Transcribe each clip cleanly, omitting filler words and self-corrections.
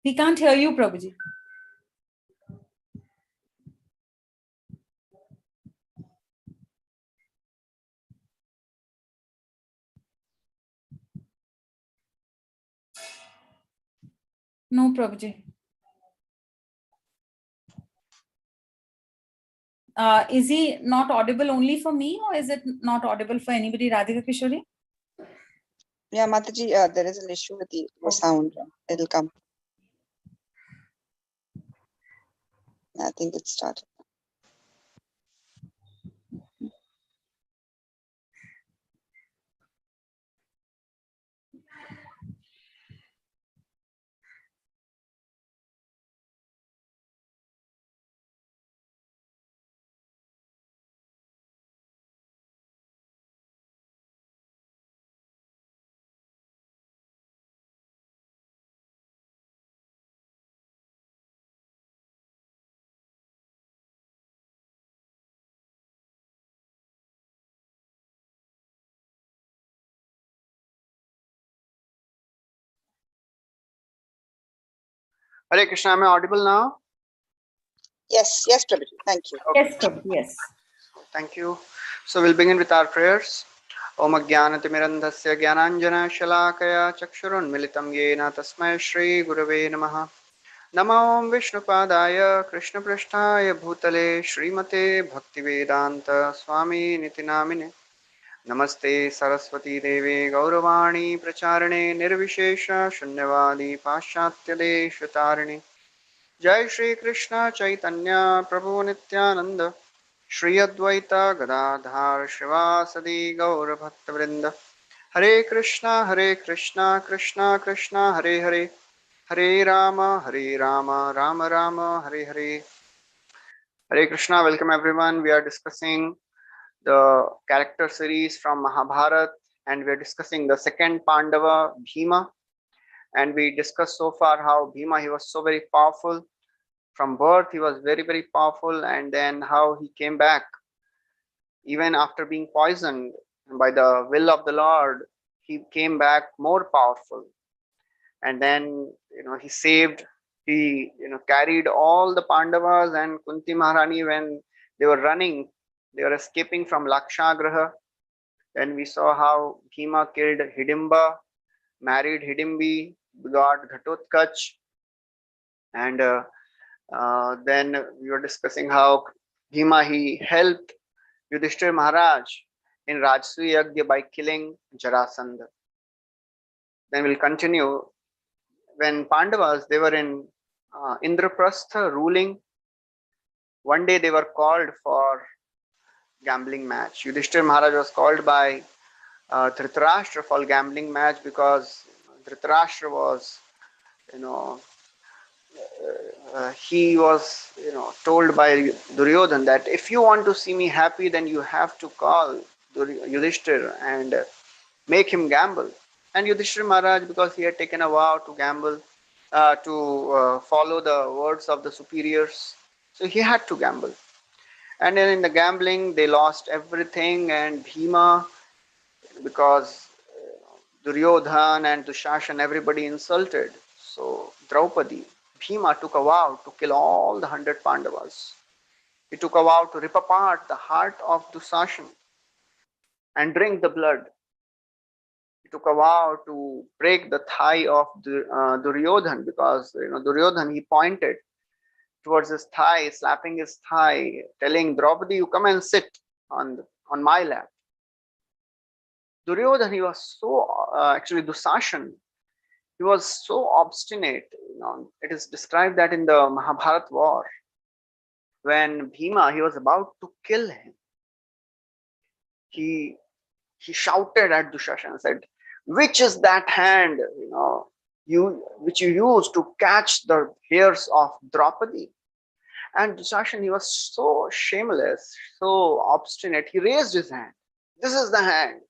We can't hear you, Prabhuji. No, Prabhuji. Is he not audible only for me, or is it not audible for anybody, Radhika Kishori? Yeah, Mataji, there is an issue with the sound. It'll come. I think it started. Hare Krishna, am I audible now? Yes, yes, Prabhuji. Thank you. Okay. Yes, Prabhuji, yes. Thank you. So we'll begin with our prayers. Om Ajnanatimirandhasya Jnananjana Shalakaya Chakshurunmilitam Yena Tasmai Shri Gurave Namaha. Namo Vishnupadaya Krishna Prishtaya Bhutale Srimate Bhaktivedanta Swami Nitinamine. Namaste Saraswati Devi Gauravani Pracharane Nirvishesha Shunyavadi Paschatya Deshatarine. Jai Shri Krishna Chaitanya Prabhu Nityananda Shri Advaita Gadadhar Shivasadi Gaur Bhaktavrinda. Hare Krishna Krishna Krishna Hare Hare Hare Rama Rama Rama Hare Hare. Hare Krishna, welcome everyone. We are discussing the character series from Mahabharata, and we are discussing the second Pandava, Bhima. And we discussed so far how Bhima, he was so very powerful. From birth, he was very, very powerful, and then how he came back even after being poisoned by the will of the Lord. He came back more powerful, and then he saved. He carried all the Pandavas and Kunti Maharani when they were running, they were escaping from Lakshagraha. Then we saw how Bhima killed Hidimba, married Hidimbi, got Ghatotkach, and then we were discussing how Bhima, he helped Yudhishthir Maharaj in Rajsuya Yagya by killing Jarasandha. Then we'll continue. When Pandavas, they were in Indraprastha ruling, one day they were called for gambling match. Yudhishthir Maharaj was called by Dhritarashtra for gambling match because Dhritarashtra was, he was, told by Duryodhan that if you want to see me happy, then you have to call Yudhishthir and make him gamble. And Yudhishthir Maharaj, because he had taken a vow to gamble, to follow the words of the superiors, so he had to gamble. And then in the gambling, they lost everything, and Bhima, because Duryodhan and Dushashan, everybody insulted. So Draupadi, Bhima took a vow to kill all the 100 Pandavas. He took a vow to rip apart the heart of Dushashan and drink the blood. He took a vow to break the thigh of Duryodhan, because Duryodhan, he pointed towards his thigh, slapping his thigh, telling Draupadi, you come and sit on my lap. Duryodhan, he was so, actually Dusashan, he was so obstinate. It is described that in the Mahabharata war, when Bhima, he was about to kill him, he shouted at Dushashan and said, which is that hand, which you used to catch the hairs of Draupadi? And Dushashan, he was so shameless, so obstinate, he raised his hand. This is the hand.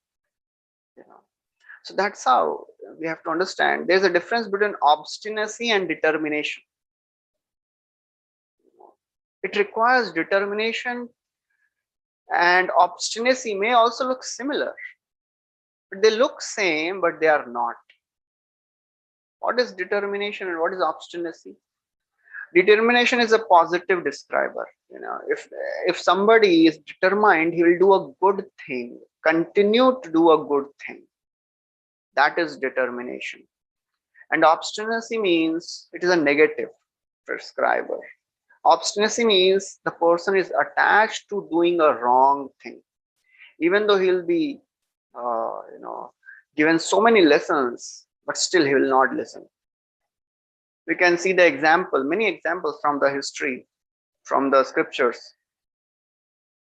So that's how we have to understand. There's a difference between obstinacy and determination. It requires determination, and obstinacy may also look similar. But they look same, but they are not. What is determination and what is obstinacy? Determination is a positive describer. If somebody is determined, he will do a good thing, continue to do a good thing. That is determination. And obstinacy means it is a negative prescriber. Obstinacy means the person is attached to doing a wrong thing, even though he'll be given so many lessons, but still he will not listen. We can see the example, many examples from the history, from the scriptures.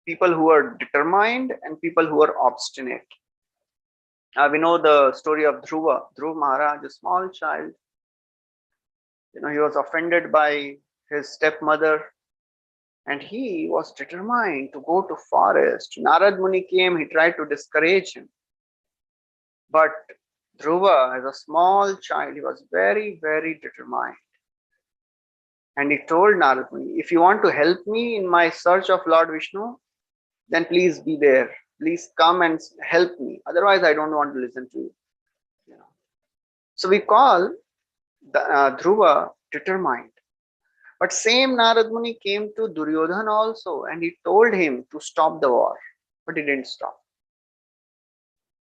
People who are determined and people who are obstinate. We know the story of Dhruva Maharaj, a small child. He was offended by his stepmother, and he was determined to go to forest. Narad Muni came, he tried to discourage him. But Dhruva, as a small child, he was very, very determined. And he told Narad Muni, if you want to help me in my search of Lord Vishnu, then please be there. Please come and help me. Otherwise, I don't want to listen to you. So we call the Dhruva determined. But same Narad Muni came to Duryodhana also, and he told him to stop the war, but he didn't stop.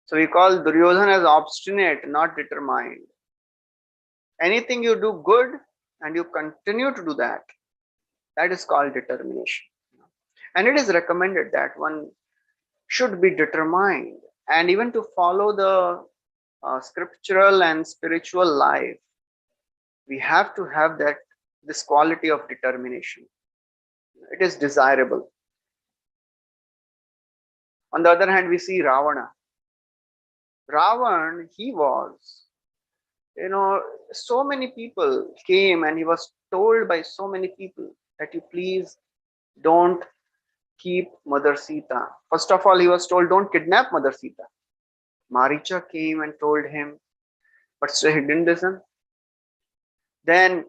So we call Duryodhana as obstinate, not determined. Anything you do good and you continue to do that, that is called determination. And it is recommended that one should be determined, and even to follow the scriptural and spiritual life, we have to have this quality of determination. It is desirable. On the other hand, we see Ravana. Ravan, he was, so many people came and he was told by so many people that you please don't keep Mother Sita. First of all, he was told don't kidnap Mother Sita. Maricha came and told him, but still he didn't listen. Then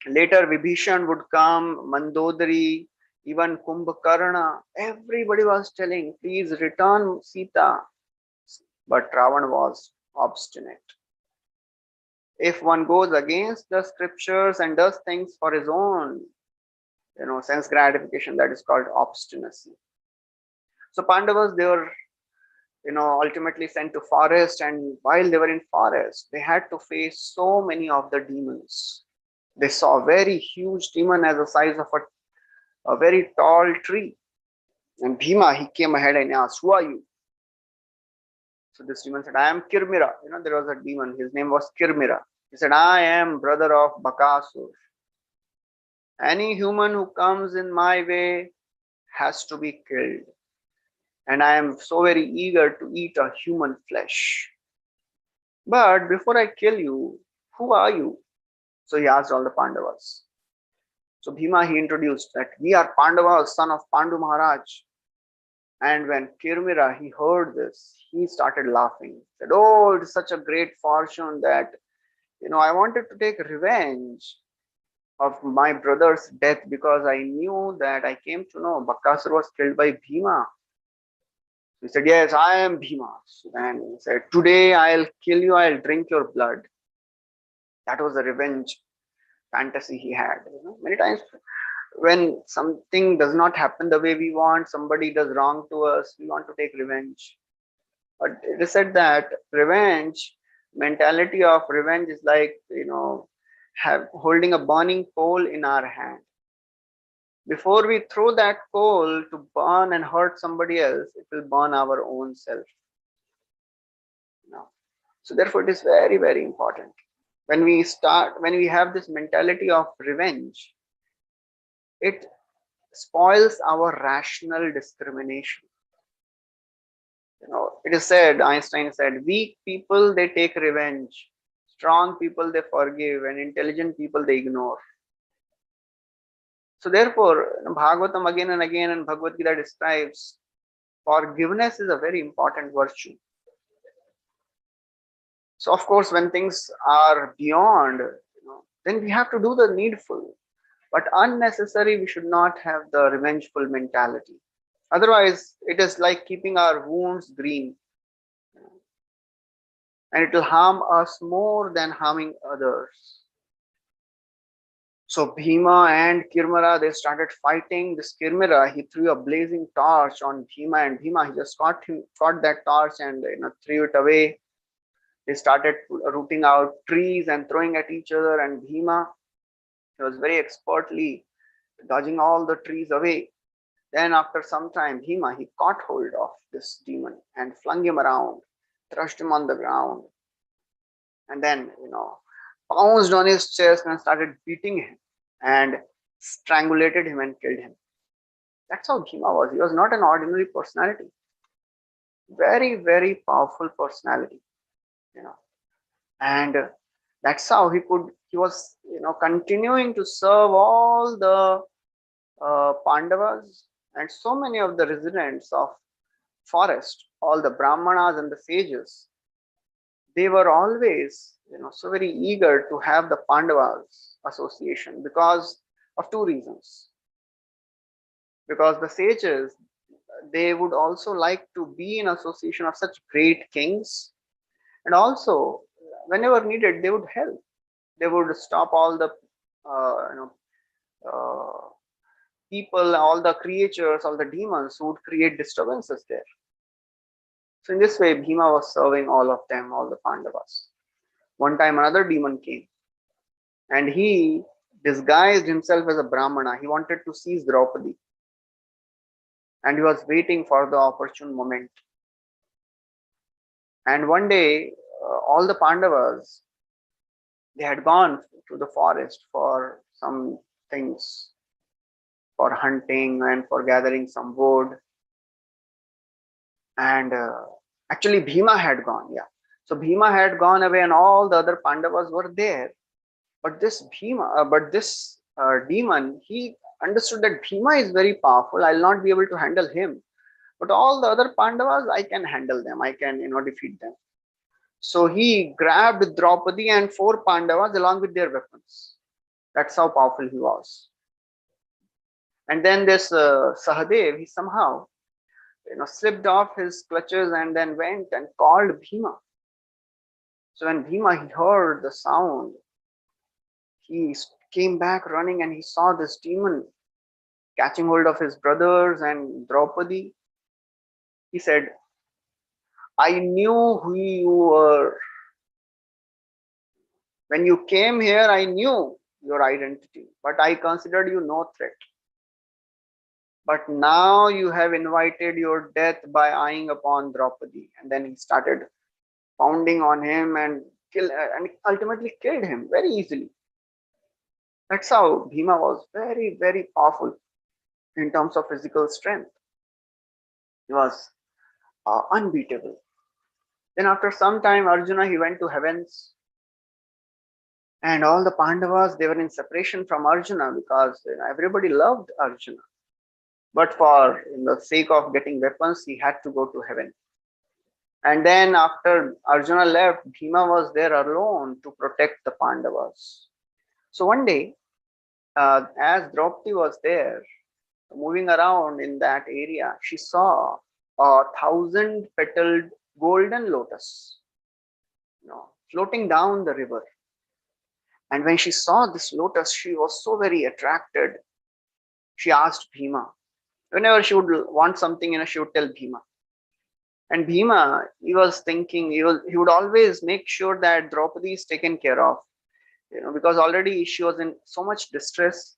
later Vibhishan would come, Mandodari, even Kumbhakarna. Everybody was telling, please return Sita. But Ravan was obstinate. If one goes against the scriptures and does things for his own, sense gratification, that is called obstinacy. So Pandavas, they were, ultimately sent to forest, and while they were in forest, they had to face so many of the demons. They saw a very huge demon as the size of a very tall tree. And Bhima, he came ahead and asked, who are you? So this demon said, I am Kirmira. There was a demon, his name was Kirmira. He said, I am brother of Bakasur. Any human who comes in my way has to be killed. And I am so very eager to eat a human flesh. But before I kill you, who are you? So he asked all the Pandavas. So Bhima, he introduced that we are Pandavas, son of Pandu Maharaj. And when Kirmira, he heard this, he started laughing. He said, oh, it is such a great fortune that, I wanted to take revenge of my brother's death, because I knew that I came to know Bakasur was killed by Bhima. He said, yes, I am Bhima. And he said, today I'll kill you, I'll drink your blood. That was the revenge fantasy he had. Many times when something does not happen the way we want, somebody does wrong to us, we want to take revenge. But it is said that mentality of revenge is like, holding a burning coal in our hand. Before we throw that coal to burn and hurt somebody else, it will burn our own self. So therefore, it is very, very important. When we have this mentality of revenge, it spoils our rational discrimination. It is said, Einstein said, weak people, they take revenge. Strong people, they forgive, and intelligent people, they ignore. So therefore, Bhagavatam again and again and Bhagavad Gita describes forgiveness is a very important virtue. So of course, when things are beyond, then we have to do the needful. But unnecessary, we should not have the revengeful mentality. Otherwise, it is like keeping our wounds green. and it will harm us more than harming others. So Bhima and Kirmara, they started fighting. This Kirmara, he threw a blazing torch on Bhima, and Bhima, he just caught that torch and threw it away. They started rooting out trees and throwing at each other, and Bhima, he was very expertly dodging all the trees away. Then after some time, Bhima, he caught hold of this demon and flung him around, thrust him on the ground, and then, pounced on his chest and started beating him and strangulated him and killed him. That's how Bhima was. He was not an ordinary personality. Very, very powerful personality, and that's how he was, continuing to serve all the Pandavas and so many of the residents of forest, all the Brahmanas and the sages. They were always, so very eager to have the Pandavas association because of two reasons. Because the sages, they would also like to be in association of such great kings, and also whenever needed, they would help. They would stop all the people, all the creatures, all the demons who would create disturbances there. So in this way, Bhima was serving all of them, all the Pandavas. One time another demon came and he disguised himself as a Brahmana. He wanted to seize Draupadi and he was waiting for the opportune moment. And one day, all the Pandavas, they had gone to the forest for some things, for hunting and for gathering some wood. And actually Bhima had gone, yeah. So Bhima had gone away and all the other Pandavas were there. But this demon, he understood that Bhima is very powerful. I'll not be able to handle him. But all the other Pandavas, I can handle them. I can, defeat them. So he grabbed Draupadi and 4 Pandavas along with their weapons. That's how powerful he was. And then this Sahadev, he somehow, slipped off his clutches and then went and called Bhima. So when Bhima, he heard the sound, he came back running and he saw this demon catching hold of his brothers and Draupadi. He said, I knew who you were. When you came here, I knew your identity, but I considered you no threat. But now you have invited your death by eyeing upon Draupadi. And then he started pounding on him and ultimately killed him very easily. That's how Bhima was very, very powerful in terms of physical strength. He was unbeatable. Then after some time, Arjuna, he went to heavens. And all the Pandavas, they were in separation from Arjuna because everybody loved Arjuna. But for the sake of getting weapons, he had to go to heaven. And then after Arjuna left, Bhima was there alone to protect the Pandavas. So one day, as Draupadi was there, moving around in that area, she saw a 1,000-petaled golden lotus, floating down the river. And when she saw this lotus, she was so very attracted. She asked Bhima. Whenever she would want something, she would tell Bhima. And Bhima, he was thinking, he would always make sure that Draupadi is taken care of, because already she was in so much distress.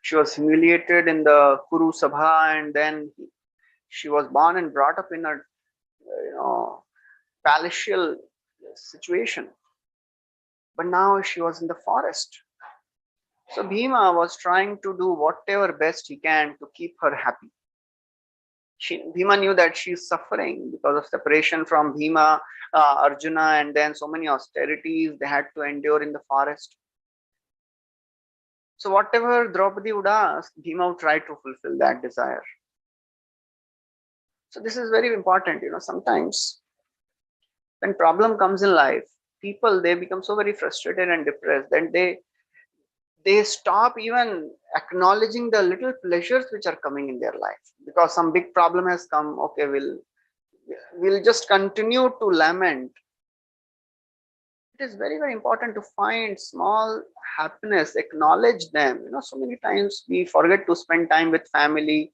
She was humiliated in the Kuru Sabha, and then she was born and brought up in a, palatial situation. But now she was in the forest. So Bhima was trying to do whatever best he can to keep her happy. Bhima knew that she's suffering because of separation from Bhima, Arjuna, and then so many austerities they had to endure in the forest. So whatever Draupadi would ask, Bhima would try to fulfill that desire. So this is very important. Sometimes when problem comes in life, people, they become so very frustrated and depressed that they stop even acknowledging the little pleasures which are coming in their life, because some big problem has come. Okay, we'll just continue to lament it is very, very important to find small happiness, acknowledge them. So many times we forget to spend time with family,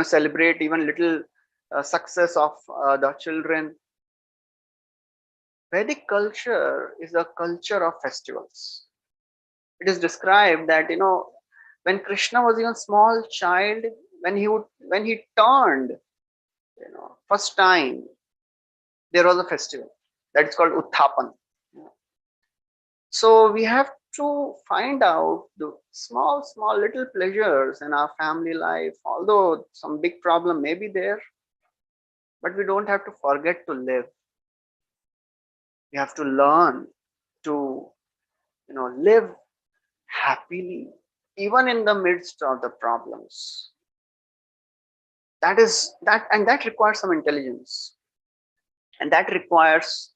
celebrate even little success of the children. Vedic culture is a culture of festivals. It is described that when Krishna was even small child, when he turned, first time, there was a festival that is called Utthapan. So we have to find out the small, small little pleasures in our family life. Although some big problem may be there, but we don't have to forget to live. We have to learn to, live happily, even in the midst of the problems. That requires some intelligence, and that requires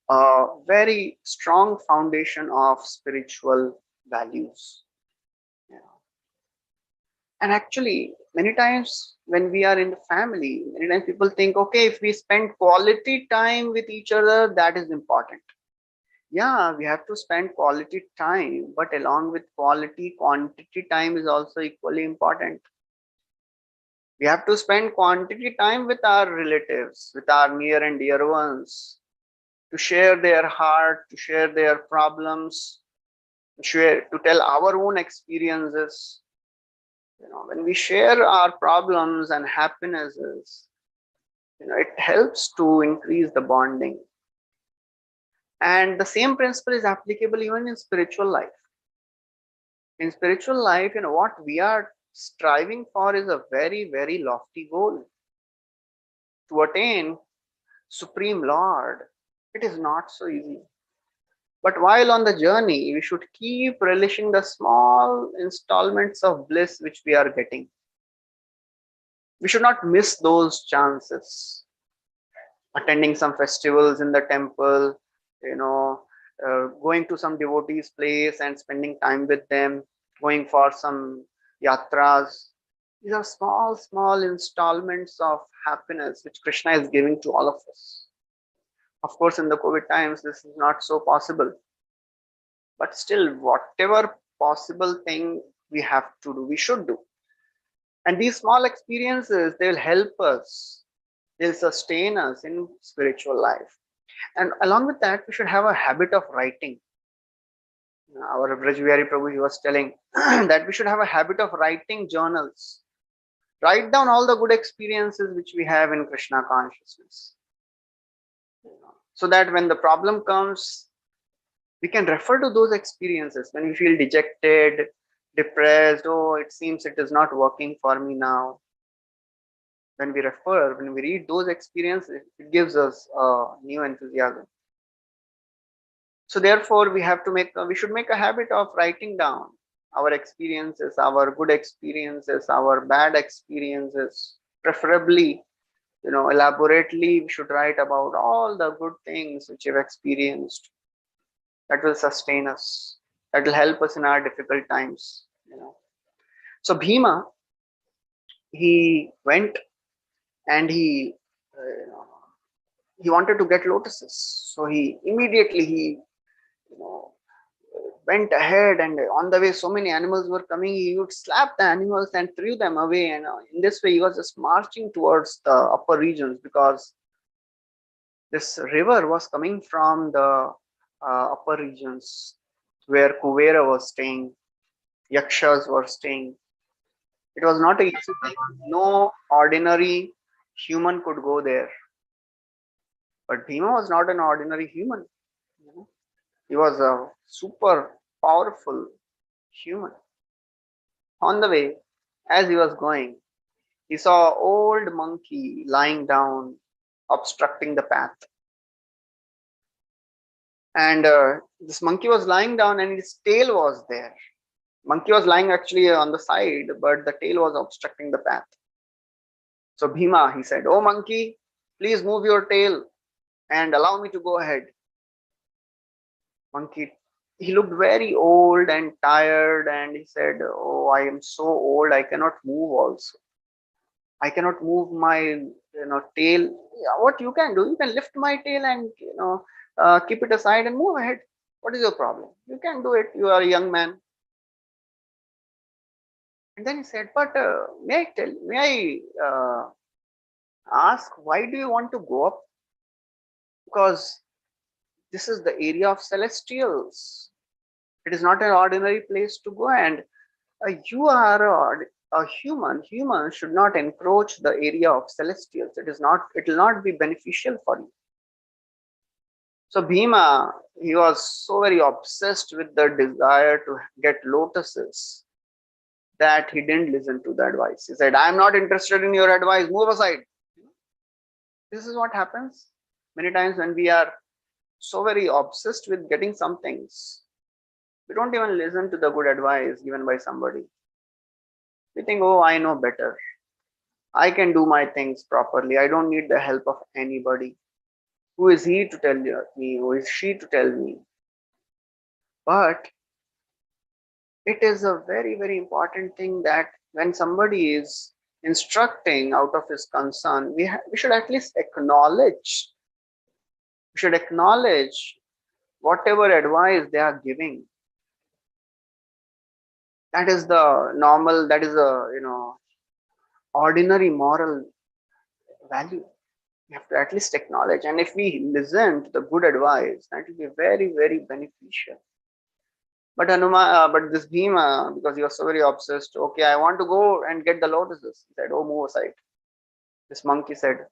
a very strong foundation of spiritual values. And actually, many times when we are in the family, many times people think, okay, if we spend quality time with each other, that is important. Yeah, we have to spend quality time, but along with quality, quantity time is also equally important. We have to spend quantity time with our relatives, with our near and dear ones, to share their heart, to share their problems, to tell our own experiences. When we share our problems and happinesses, it helps to increase the bonding. And the same principle is applicable even in spiritual life. In spiritual life, what we are striving for is a very, very lofty goal. To attain Supreme Lord, it is not so easy. But while on the journey, we should keep relishing the small installments of bliss which we are getting. We should not miss those chances. Attending some festivals in the temple, going to some devotees' place and spending time with them, going for some yatras. These are small, small installments of happiness which Krishna is giving to all of us. Of course, in the COVID times, this is not so possible. But still, whatever possible thing we have to do, we should do. And these small experiences, they will help us. They'll sustain us in spiritual life. And along with that, we should have a habit of writing. Our Brajbihari Prabhu, he was telling that we should have a habit of writing journals. Write down all the good experiences which we have in Krishna consciousness. So that when the problem comes, we can refer to those experiences. When we feel dejected, depressed, oh, it seems it is not working for me now. When we read those experiences, it gives us a new enthusiasm. So therefore, we should make a habit of writing down our experiences, our good experiences, our bad experiences. Preferably, elaborately, we should write about all the good things which we've experienced. That will sustain us. That will help us in our difficult times. So Bhima, he went and he wanted to get lotuses. So he immediately went ahead, and on the way so many animals were coming. He would slap the animals and threw them away, and in this way he was just marching towards the upper regions, because this river was coming from the upper regions where Kuvera was staying, Yakshas were staying. It was not a easy thing. No ordinary human could go there. But Bhima was not an ordinary human. He was a super powerful human. On the way, as he was going, he saw an old monkey lying down, obstructing the path. And this monkey was lying down and his tail was there. Monkey was lying actually on the side, but the tail was obstructing the path. So Bhima, he said, "Oh monkey, please move your tail and allow me to go ahead." Monkey, he looked very old and tired, and he said, "Oh, I am so old, I cannot move also. I cannot move my tail." Yeah, what you can do, you can lift my tail and keep it aside and move ahead. What is your problem? You can do it. You are a young man. And then he said, but may I ask, why do you want to go up? Because this is the area of celestials. It is not an ordinary place to go, and you are a human. Humans should not encroach the area of celestials. It is not. It will not be beneficial for you. So Bhima, he was so very obsessed with the desire to get lotuses that he didn't listen to the advice. He said, "I am not interested in your advice. Move aside." This is what happens many times when we are so very obsessed with getting some things. We don't even listen to the good advice given by somebody. We think, oh, I know better. I can do my things properly. I don't need the help of anybody. Who is he to tell me? Who is she to tell me? But it is a very, very important thing that when somebody is instructing out of his concern, we should at least acknowledge. We should acknowledge whatever advice they are giving. That is the normal. That is a ordinary moral value. We have to at least acknowledge, and if we listen to the good advice, that will be very, very beneficial. But but this Bhima, because he was so very obsessed, okay, I want to go and get the lotuses. He said, oh, move aside. This monkey said,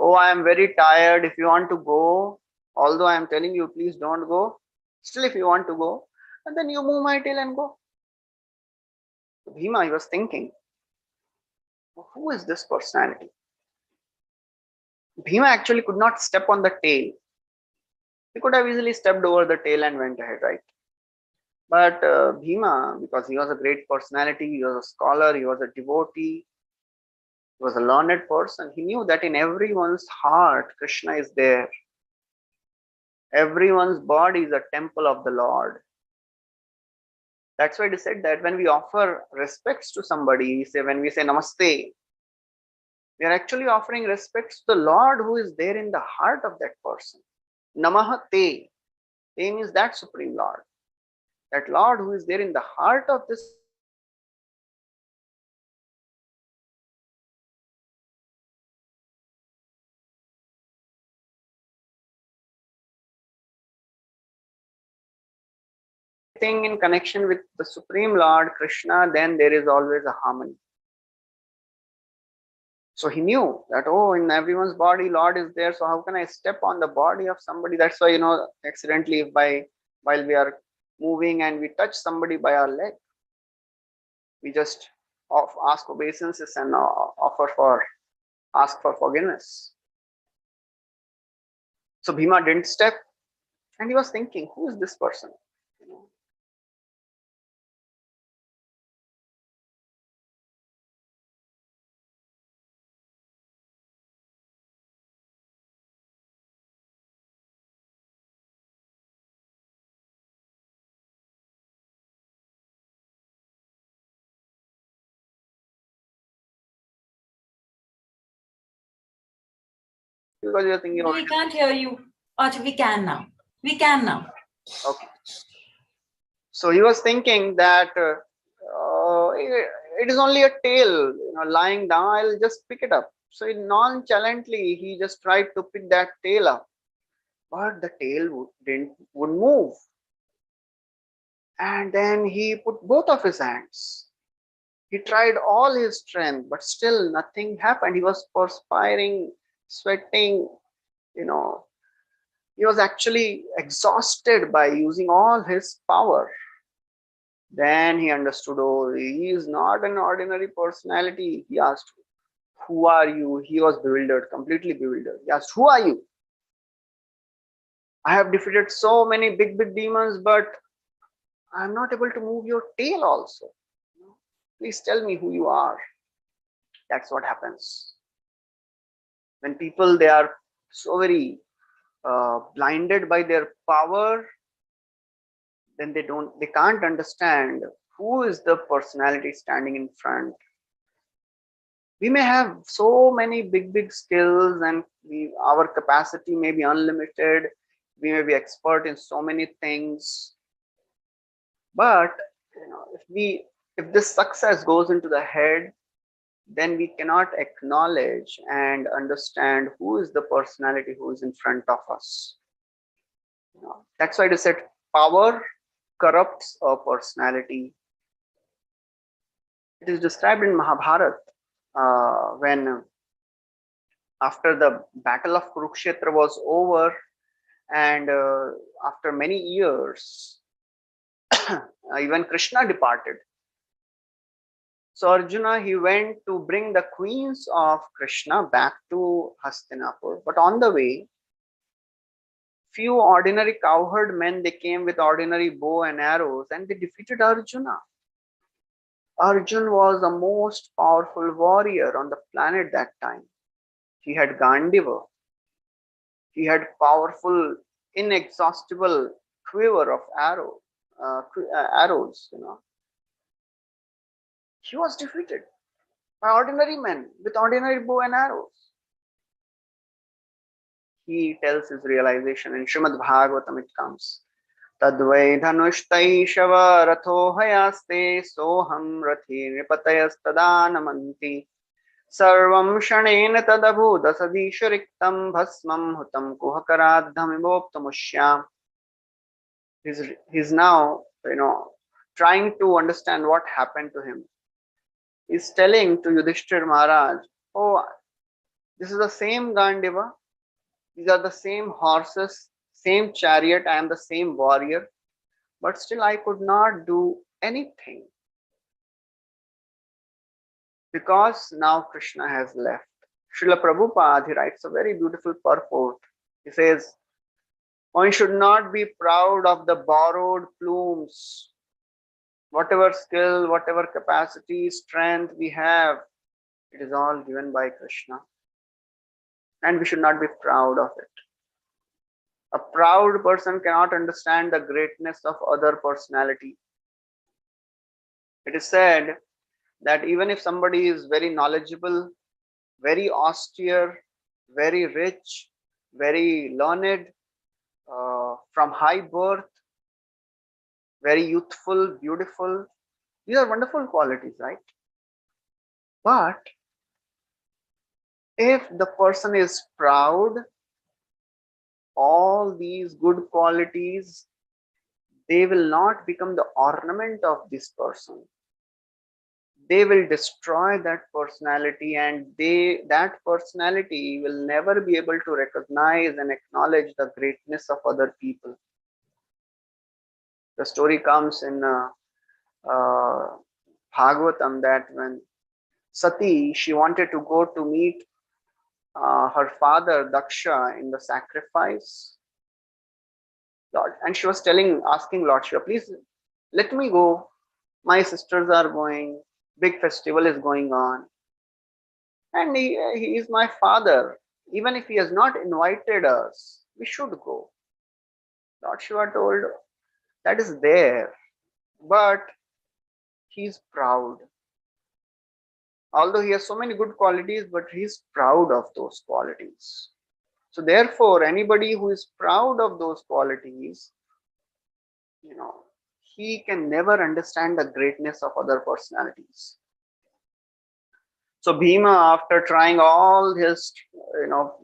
oh, I am very tired. If you want to go, although I am telling you, please don't go. Still, if you want to go, and then you move my tail and go. So Bhima, he was thinking, who is this personality? Bhima actually could not step on the tail. He could have easily stepped over the tail and went ahead, right? But Bhima, because he was a great personality, he was a scholar, he was a devotee, he was a learned person, he knew that in everyone's heart, Krishna is there. Everyone's body is a temple of the Lord. That's why they said that when we offer respects to somebody, when we say namaste, we are actually offering respects to the Lord who is there in the heart of that person. Namaha te. Te means that Supreme Lord. That Lord who is there in the heart of this thing in connection with the Supreme Lord Krishna, then there is always a harmony. So he knew that, oh, in everyone's body, Lord is there. So how can I step on the body of somebody? That's why, accidentally, while we are moving and we touch somebody by our leg, we just ask obeisances and ask for forgiveness. So Bhima didn't step, and he was thinking, who is this person? Because you're thinking, We can't hear you. Achha, we can now. We can now. Okay. So he was thinking that it is only a tail, lying down. I'll just pick it up. So nonchalantly, he just tried to pick that tail up, but the tail would move. And then he put both of his hands. He tried all his strength, but still nothing happened. He was perspiring, sweating, he was actually exhausted by using all his power. Then he understood, oh, he is not an ordinary personality. He asked, who are you? He was bewildered, completely bewildered. He asked, who are you? I have defeated so many big demons, but I am not able to move your tail also. Please tell me who you are. That's what happens. When people, they are so very blinded by their power, then they can't understand who is the personality standing in front. We may have so many big skills, and our capacity may be unlimited. We may be expert in so many things, but if this success goes into the head, then we cannot acknowledge and understand who is the personality who is in front of us. That's why it is said power corrupts a personality. It is described in Mahabharata when after the battle of Kurukshetra was over, and after many years, even Krishna departed. So Arjuna, he went to bring the queens of Krishna back to Hastinapur. But on the way, few ordinary cowherd men, they came with ordinary bow and arrows, and they defeated Arjuna. Arjun was the most powerful warrior on the planet that time. He had Gandiva. He had powerful, inexhaustible quiver of arrows. He was defeated by ordinary men with ordinary bow and arrows. He tells his realization in Srimad Bhagavatam. It comes, Tadvai dhanushtaishava ratho hayaste soham rathi nipatayastada namanti sarvam shanena tadabhuda sadishuriktam bhasmam hutam kuhakaradham imoptamushyam. He's now, trying to understand what happened to him. He's telling to Yudhishthir Maharaj, oh, this is the same Gandiva. These are the same horses, same chariot. I am the same warrior, but still I could not do anything because now Krishna has left. Srila Prabhupada, he writes a very beautiful purport. He says, one should not be proud of the borrowed plumes. Whatever skill, whatever capacity, strength we have, it is all given by Krishna. And we should not be proud of it. A proud person cannot understand the greatness of other personality. It is said that even if somebody is very knowledgeable, very austere, very rich, very learned, from high birth, very youthful, beautiful, these are wonderful qualities, right? But if the person is proud, all these good qualities, they will not become the ornament of this person. They will destroy that personality, and that personality will never be able to recognize and acknowledge the greatness of other people. The story comes in Bhagavatam that when Sati, she wanted to go to meet her father Daksha in the sacrifice, Lord, and she was asking Lord Shiva, please let me go. My sisters are going, big festival is going on, and he is my father. Even if he has not invited us, we should go. Lord Shiva told, that is there, but he is proud. Although he has so many good qualities, but he is proud of those qualities. So therefore, anybody who is proud of those qualities, he can never understand the greatness of other personalities. So Bhima, after trying all his,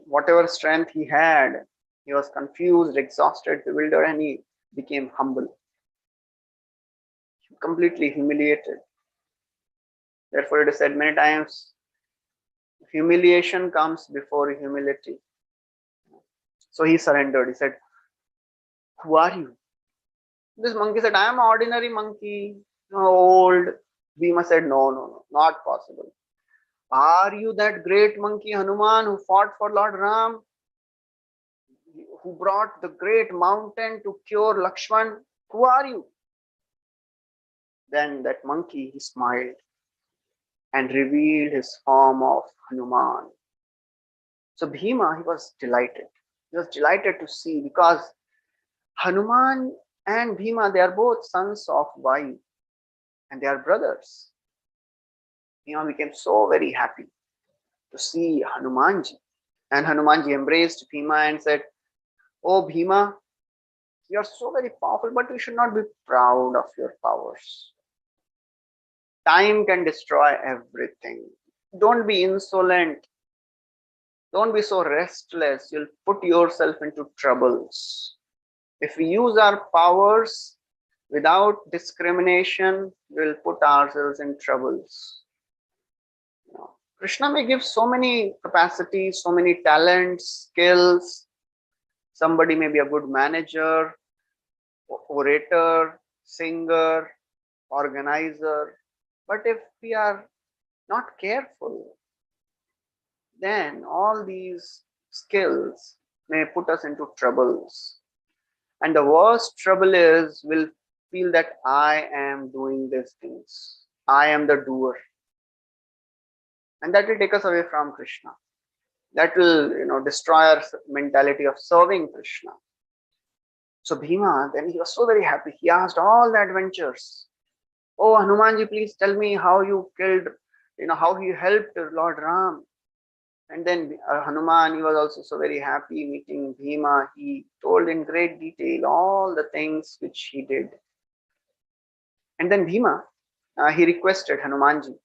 whatever strength he had, he was confused, exhausted, bewildered, and he became humble, completely humiliated. Therefore, it is said many times, humiliation comes before humility. So he surrendered. He said, who are you? This monkey said, I am an ordinary monkey, old. Bhima said, no, not possible. Are you that great monkey Hanuman who fought for Lord Ram? Who brought the great mountain to cure Lakshman? Who are you? Then that monkey, he smiled and revealed his form of Hanuman. So Bhima, he was delighted. He was delighted to see, because Hanuman and Bhima, they are both sons of Vai, and they are brothers. Bhima became so very happy to see Hanumanji. And Hanumanji embraced Bhima and said, oh Bhima, You are so very powerful, but you should not be proud of your powers. Time can destroy everything. Don't be insolent. Don't be so restless. You'll put yourself into troubles. If we use our powers without discrimination, we'll put ourselves in troubles. Krishna may give so many capacities, so many talents, skills. Somebody may be a good manager, orator, singer, organizer. But if we are not careful, then all these skills may put us into troubles. And the worst trouble is we'll feel that I am doing these things. I am the doer. And that will take us away from Krishna. That will, destroy our mentality of serving Krishna. So Bhima, then he was so very happy. He asked all the adventures. Oh, Hanumanji, please tell me how you killed, how you helped Lord Ram. And then Hanuman, he was also so very happy meeting Bhima. He told in great detail all the things which he did. And then Bhima, he requested Hanumanji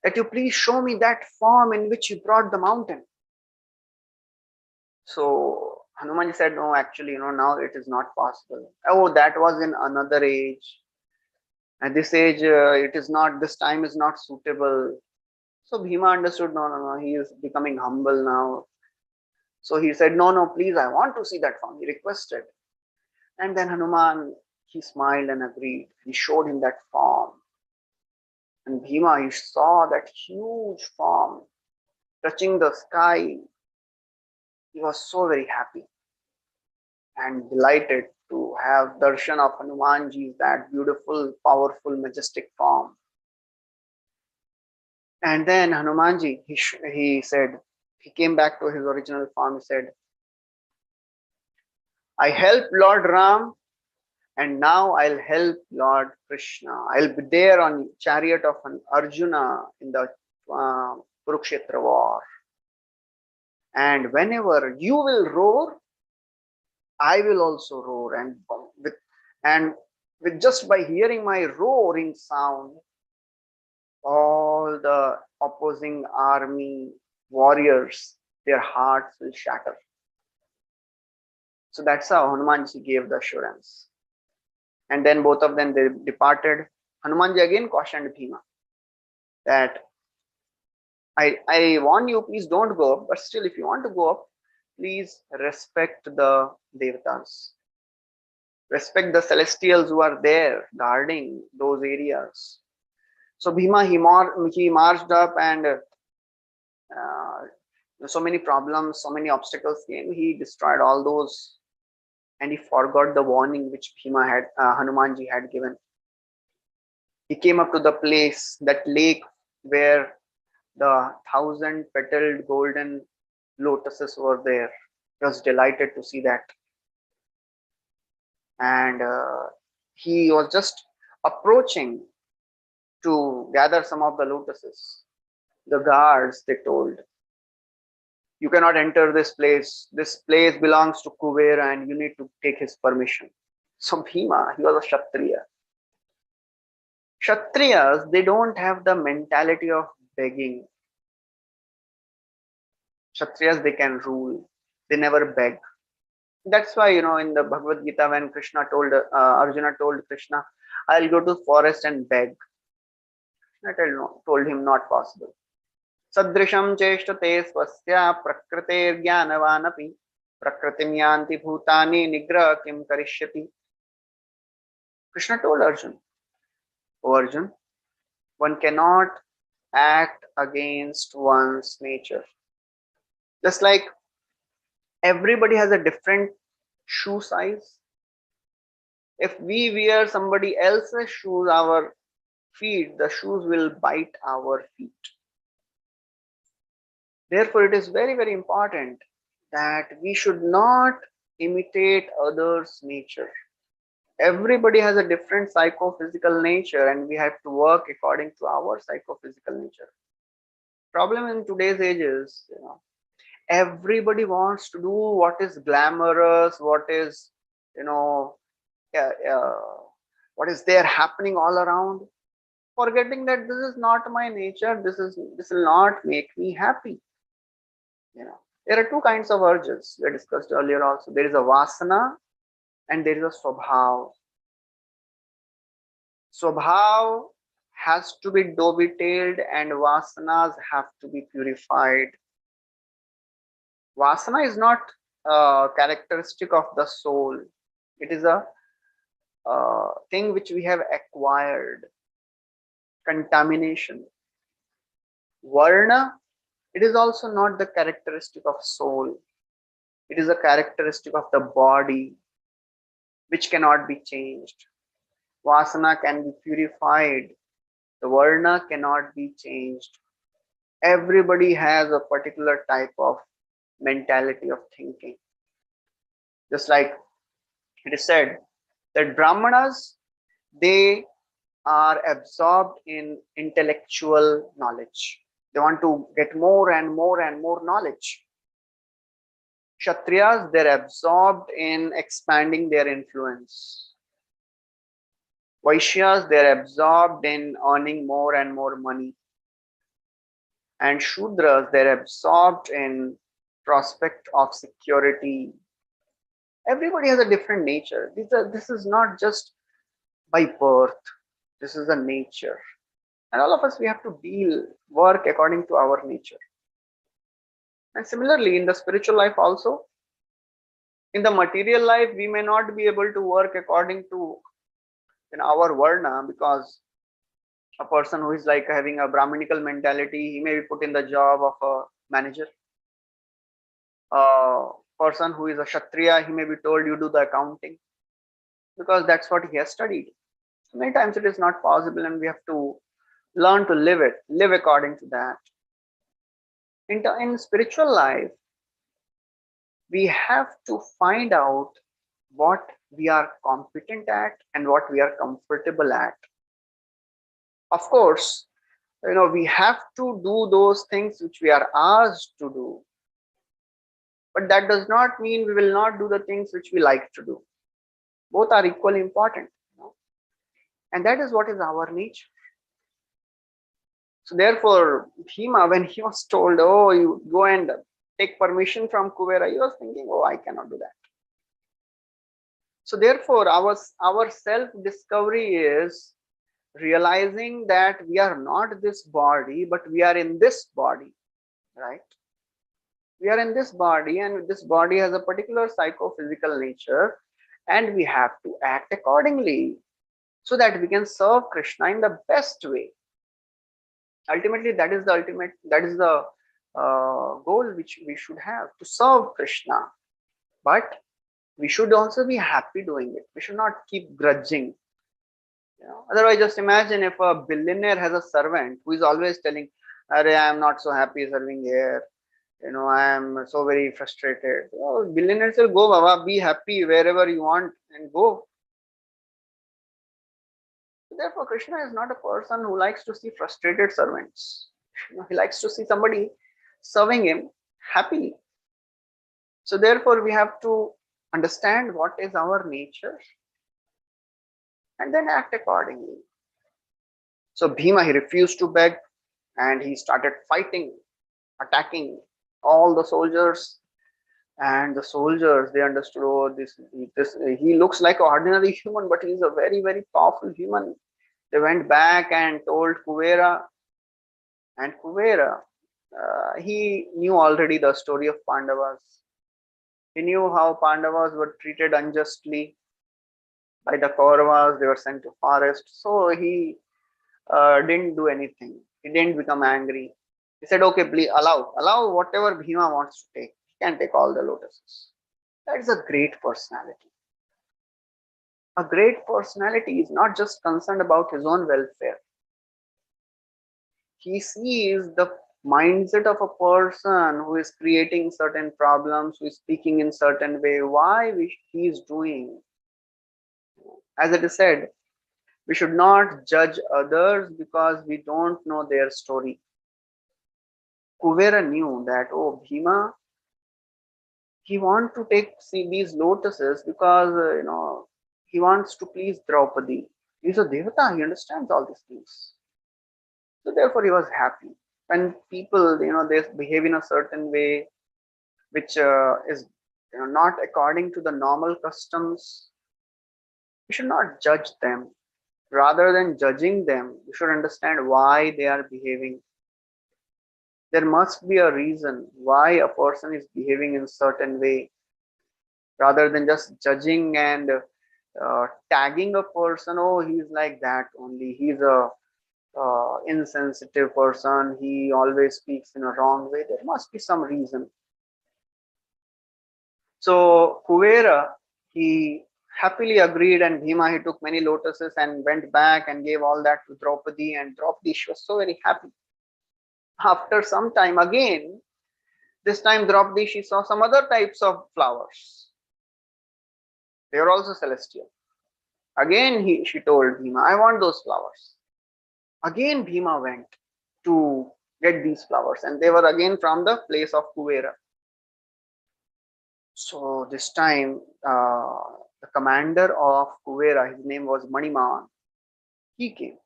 that you please show me that form in which you brought the mountain. So Hanumanji said, no, actually, now it is not possible. Oh, that was in another age. At this age, this time is not suitable. So Bhima understood, no, he is becoming humble now. So he said, no, please, I want to see that form. He requested. And then Hanuman, he smiled and agreed. He showed him that form. And Bhima, he saw that huge form touching the sky. He was so very happy and delighted to have darshan of Hanumanji's, that beautiful, powerful, majestic form. And then Hanumanji, he said, he came back to his original form. He said, I helped Lord Ram, and now I'll help Lord Krishna. I'll be there on chariot of Arjuna in the Kurukshetra war. And whenever you will roar, I will also roar. And with just by hearing my roaring sound, all the opposing army warriors, their hearts will shatter. So that's how Hanumanji gave the assurance. And then both of them, they departed. Hanumanji again cautioned Bhima that I warn you, please don't go up. But still, if you want to go up, please respect the Devatas. Respect the celestials who are there guarding those areas. So Bhima, he marched up, and so many problems, so many obstacles came. He destroyed all those, and he forgot the warning which Hanumanji had given. He came up to the place, that lake where the 1,000-petaled golden lotuses were there. He was delighted to see that. And he was just approaching to gather some of the lotuses. The guards, they told, you cannot enter this place. This place belongs to Kuvera and you need to take his permission. So Bhima, he was a Kshatriya. Kshatriyas, they don't have the mentality of begging. Kshatriyas, they can rule. They never beg. That's why, in the Bhagavad Gita, when Arjuna told Krishna, I'll go to forest and beg. Krishna told him, not possible. Sadrisham cheshtate swasya prakriter jnanavanapi prakritim yanti bhutani nigra kim karishyati. Krishna told Arjuna, oh Arjuna, one cannot act against one's nature. Just like everybody has a different shoe size. If we wear somebody else's shoes, our feet, the shoes will bite our feet. Therefore, it is very, very important that we should not imitate others' nature. Everybody has a different psychophysical nature, and we have to work according to our psychophysical nature. Problem in today's age is, everybody wants to do what is glamorous, what is, what is there happening all around, forgetting that this is not my nature, this will not make me happy. There are two kinds of urges we discussed earlier also. There is a vasana and there is a swabhav. Swabhav has to be dovetailed and vasanas have to be purified. Vasana is not a characteristic of the soul. It is a thing which we have acquired. Contamination. Varna, it is also not the characteristic of soul. It is a characteristic of the body which cannot be changed. Vasana can be purified. The varna cannot be changed. Everybody has a particular type of mentality of thinking. Just like it is said that Brahmanas, they are absorbed in intellectual knowledge. They want to get more and more and more knowledge. Kshatriyas, they're absorbed in expanding their influence. Vaishyas, they're absorbed in earning more and more money. And Shudras, they're absorbed in prospect of security. Everybody has a different nature. This is not just by birth. This is a nature. And all of us, we have to work according to our nature. And similarly, in the spiritual life also, in the material life, we may not be able to work according to our varna, because a person who is like having a Brahminical mentality, he may be put in the job of a manager. A person who is a Kshatriya, he may be told you do the accounting, because that's what he has studied. Many times it is not possible, and we have to learn to live according to that. In spiritual life, we have to find out what we are competent at and what we are comfortable at. Of course, we have to do those things which we are asked to do, but that does not mean we will not do the things which we like to do. Both are equally important, and that is what is our nature. So therefore, Bhima, when he was told, oh, you go and take permission from Kuvera, he was thinking, oh, I cannot do that. So therefore, our self-discovery is realizing that we are not this body, but we are in this body, right? We are in this body, and this body has a particular psychophysical nature, and we have to act accordingly so that we can serve Krishna in the best way. Ultimately, that is the goal which we should have, to serve Krishna. But we should also be happy doing it. We should not keep grudging. Otherwise, just imagine if a billionaire has a servant who is always telling, "Arey, I am not so happy serving here. I am so very frustrated." Billionaires will go, Baba, be happy wherever you want and go. Therefore, Krishna is not a person who likes to see frustrated servants. He likes to see somebody serving him happily. So therefore, we have to understand what is our nature and then act accordingly. So Bhima, he refused to beg, and he started fighting, attacking all the soldiers. And the soldiers, they understood, oh, this he looks like an ordinary human, but he's a very, very powerful human. They went back and told Kuvera, and Kuvera, he knew already the story of Pandavas. He knew how Pandavas were treated unjustly by the Kauravas. They were sent to forest. So he didn't do anything. He didn't become angry. He said, okay, please allow whatever Bhima wants to take. He can take all the lotuses. That is a great personality. A great personality is not just concerned about his own welfare. He sees the mindset of a person who is creating certain problems, who is speaking in certain way, why he is doing. As it is said, we should not judge others because we don't know their story. Kuvera knew that, oh, Bhima, he wants to see these lotuses because he wants to please Draupadi. He's a devata, he understands all these things. So therefore he was happy. When people, they behave in a certain way, which is not according to the normal customs, we should not judge them. Rather than judging them, we should understand why they are behaving. There must be a reason why a person is behaving in a certain way, rather than just judging and tagging a person. Oh, he's like that only. He's a insensitive person. He always speaks in a wrong way. There must be some reason. So Kuvera, he happily agreed, and Bhima, he took many lotuses and went back and gave all that to Draupadi, and Draupadi, she was so very happy. After some time again, this time Draupadi, she saw some other types of flowers. They were also celestial. Again, she told Bhima, I want those flowers. Again, Bhima went to get these flowers, and they were again from the place of Kuvera. So this time, the commander of Kuvera, his name was Maniman, he came.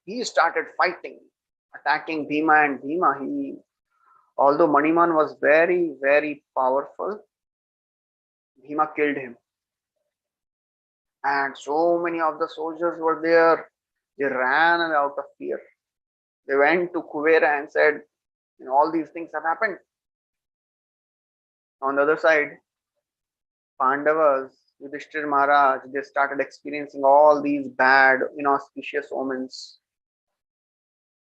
He started fighting, attacking Bhima, and Bhima, although Maniman was very, very powerful, Bhima killed him. And so many of the soldiers were there. They ran away out of fear. They went to Kuvera and said, all these things have happened. On the other side, Pandavas, Yudhishthir Maharaj, they started experiencing all these bad, inauspicious omens.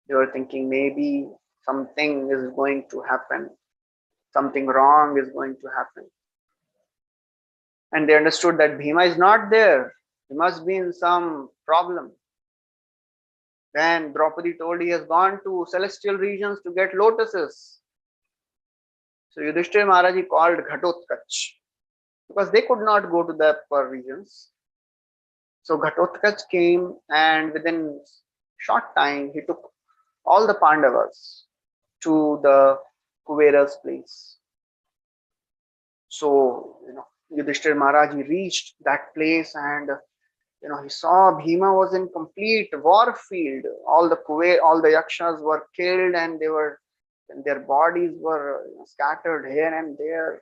They were thinking maybe something is going to happen. Something wrong is going to happen. And they understood that Bhima is not there. He must be in some problem. Then Draupadi told he has gone to celestial regions to get lotuses. So Yudhishthir Maharaj called Ghatotkach, because they could not go to the upper regions. So Ghatotkach came, and within short time he took all the Pandavas to the Kuvera's place. So Yudhishthir Maharaj, he reached that place, and he saw Bhima was in complete war field. All the yakshas were killed, and their bodies were scattered here and there.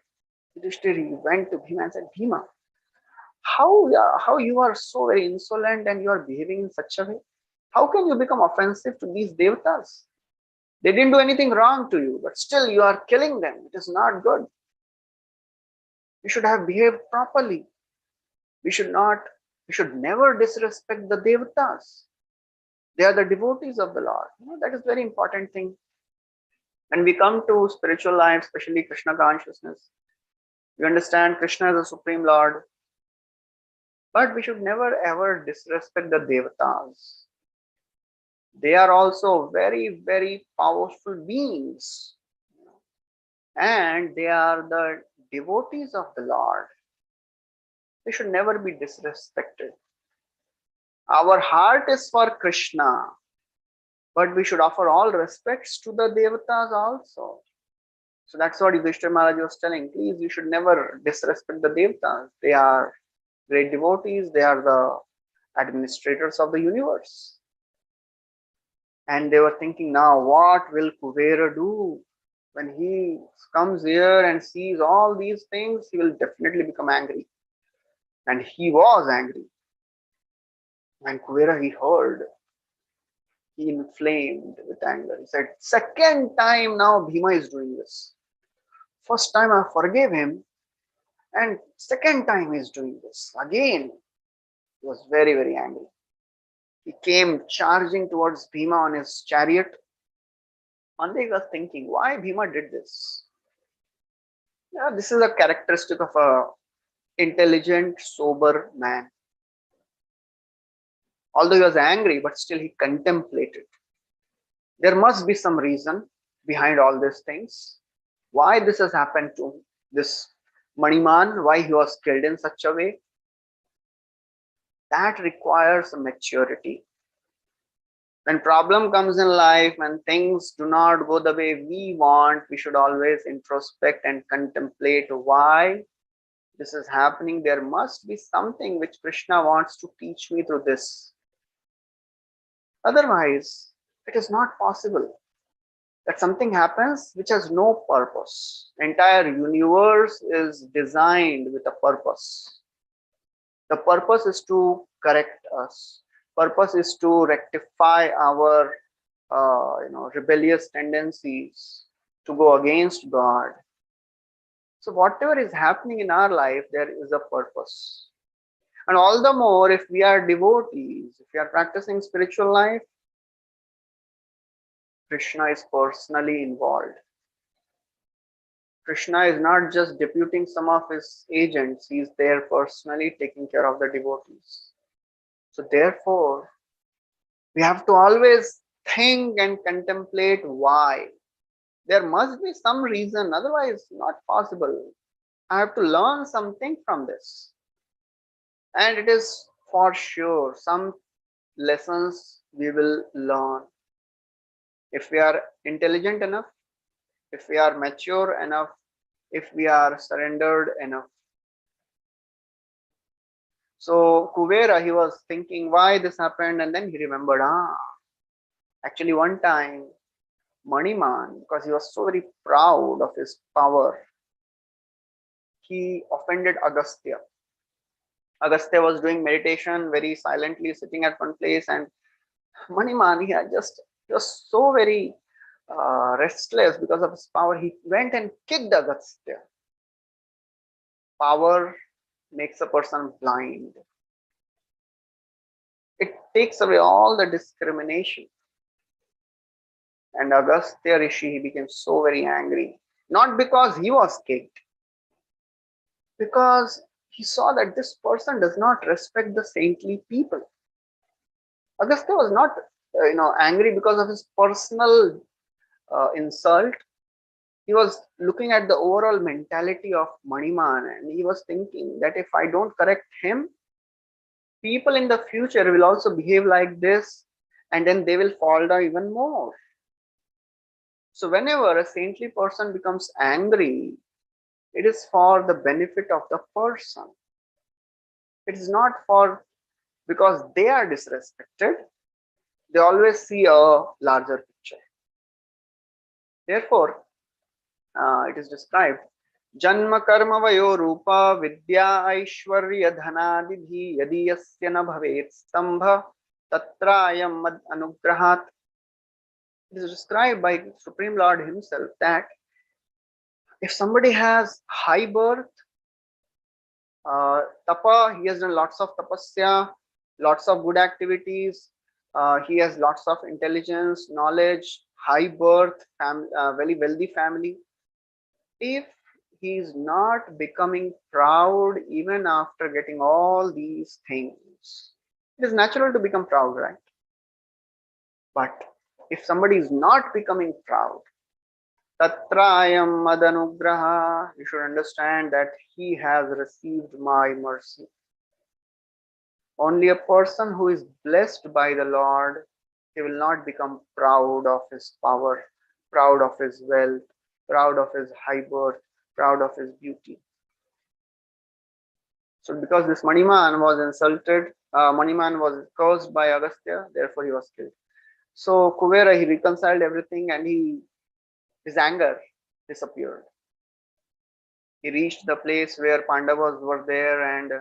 Yudhishthir, he went to Bhima and said, Bhima, how you are so very insolent and you are behaving in such a way? How can you become offensive to these devatas? They didn't do anything wrong to you, but still you are killing them. It is not good. You should have behaved properly. We should never disrespect the devatas. They are the devotees of the Lord. That is very important thing. When we come to spiritual life, especially Krishna consciousness, we understand Krishna is the Supreme Lord. But we should never ever disrespect the devatas. They are also very, very powerful beings. And they are the devotees of the Lord. They should never be disrespected. Our heart is for Krishna, but we should offer all respects to the devatas also. So that's what Yudhishthira Maharaj was telling. Please, you should never disrespect the devatas. They are great devotees. They are the administrators of the universe. And they were thinking, now what will Kuvera do? When he comes here and sees all these things, he will definitely become angry. And he was angry. When Kuvera, he heard, he inflamed with anger. He said, second time now Bhima is doing this. First time I forgave him, and second time he is doing this. Again, he was very, very angry. He came charging towards Bhima on his chariot. One day he was thinking, why Bhima did this? Yeah, this is a characteristic of a intelligent, sober man. Although he was angry, but still he contemplated. There must be some reason behind all these things. Why this has happened to this Maniman, why he was killed in such a way. That requires maturity. When problem comes in life, when things do not go the way we want, we should always introspect and contemplate why this is happening. There must be something which Krishna wants to teach me through this. Otherwise, it is not possible that something happens which has no purpose. Entire universe is designed with a purpose. The purpose is to correct us. Purpose is to rectify our rebellious tendencies, to go against God. So whatever is happening in our life, there is a purpose. And all the more if we are devotees, if we are practicing spiritual life, Krishna is personally involved. Krishna is not just deputing some of his agents, he is there personally taking care of the devotees. So therefore, we have to always think and contemplate why. There must be some reason, otherwise not possible. I have to learn something from this. And it is for sure some lessons we will learn. If we are intelligent enough, if we are mature enough, if we are surrendered enough. So Kuvera, he was thinking why this happened, and then he remembered, actually one time Maniman, because he was so very proud of his power, he offended Agastya. Agastya was doing meditation very silently, sitting at one place, and Maniman, he was so very restless because of his power. He went and kicked Agastya. Power makes a person blind. It takes away all the discrimination. And Agastya Rishi, he became so very angry. Not because he was kicked, because he saw that this person does not respect the saintly people. Agastya was not, angry because of his personal insult. He was looking at the overall mentality of Maniman, and he was thinking that if I don't correct him, people in the future will also behave like this, and then they will fall down even more. So whenever a saintly person becomes angry, it is for the benefit of the person. It is not for because they are disrespected. They always see a larger picture. Therefore, it is described, Janma karma vayo rupa vidya aishwarya dhanadidhi yadi yasya na bhavet stambha tatrayam mad anugrahat. It is described by Supreme Lord himself that if somebody has high birth, tapa, he has done lots of tapasya, lots of good activities, he has lots of intelligence, knowledge, high birth, very wealthy family. If he is not becoming proud even after getting all these things, it is natural to become proud, right? But if somebody is not becoming proud, Tatrayam Madanugraha, you should understand that he has received my mercy. Only a person who is blessed by the Lord, he will not become proud of his power, proud of his wealth, proud of his high birth, proud of his beauty. So because this Maniman was insulted, Maniman was cursed by Agastya, therefore he was killed. So Kuvera, he reconciled everything and his anger disappeared. He reached the place where Pandavas were there, and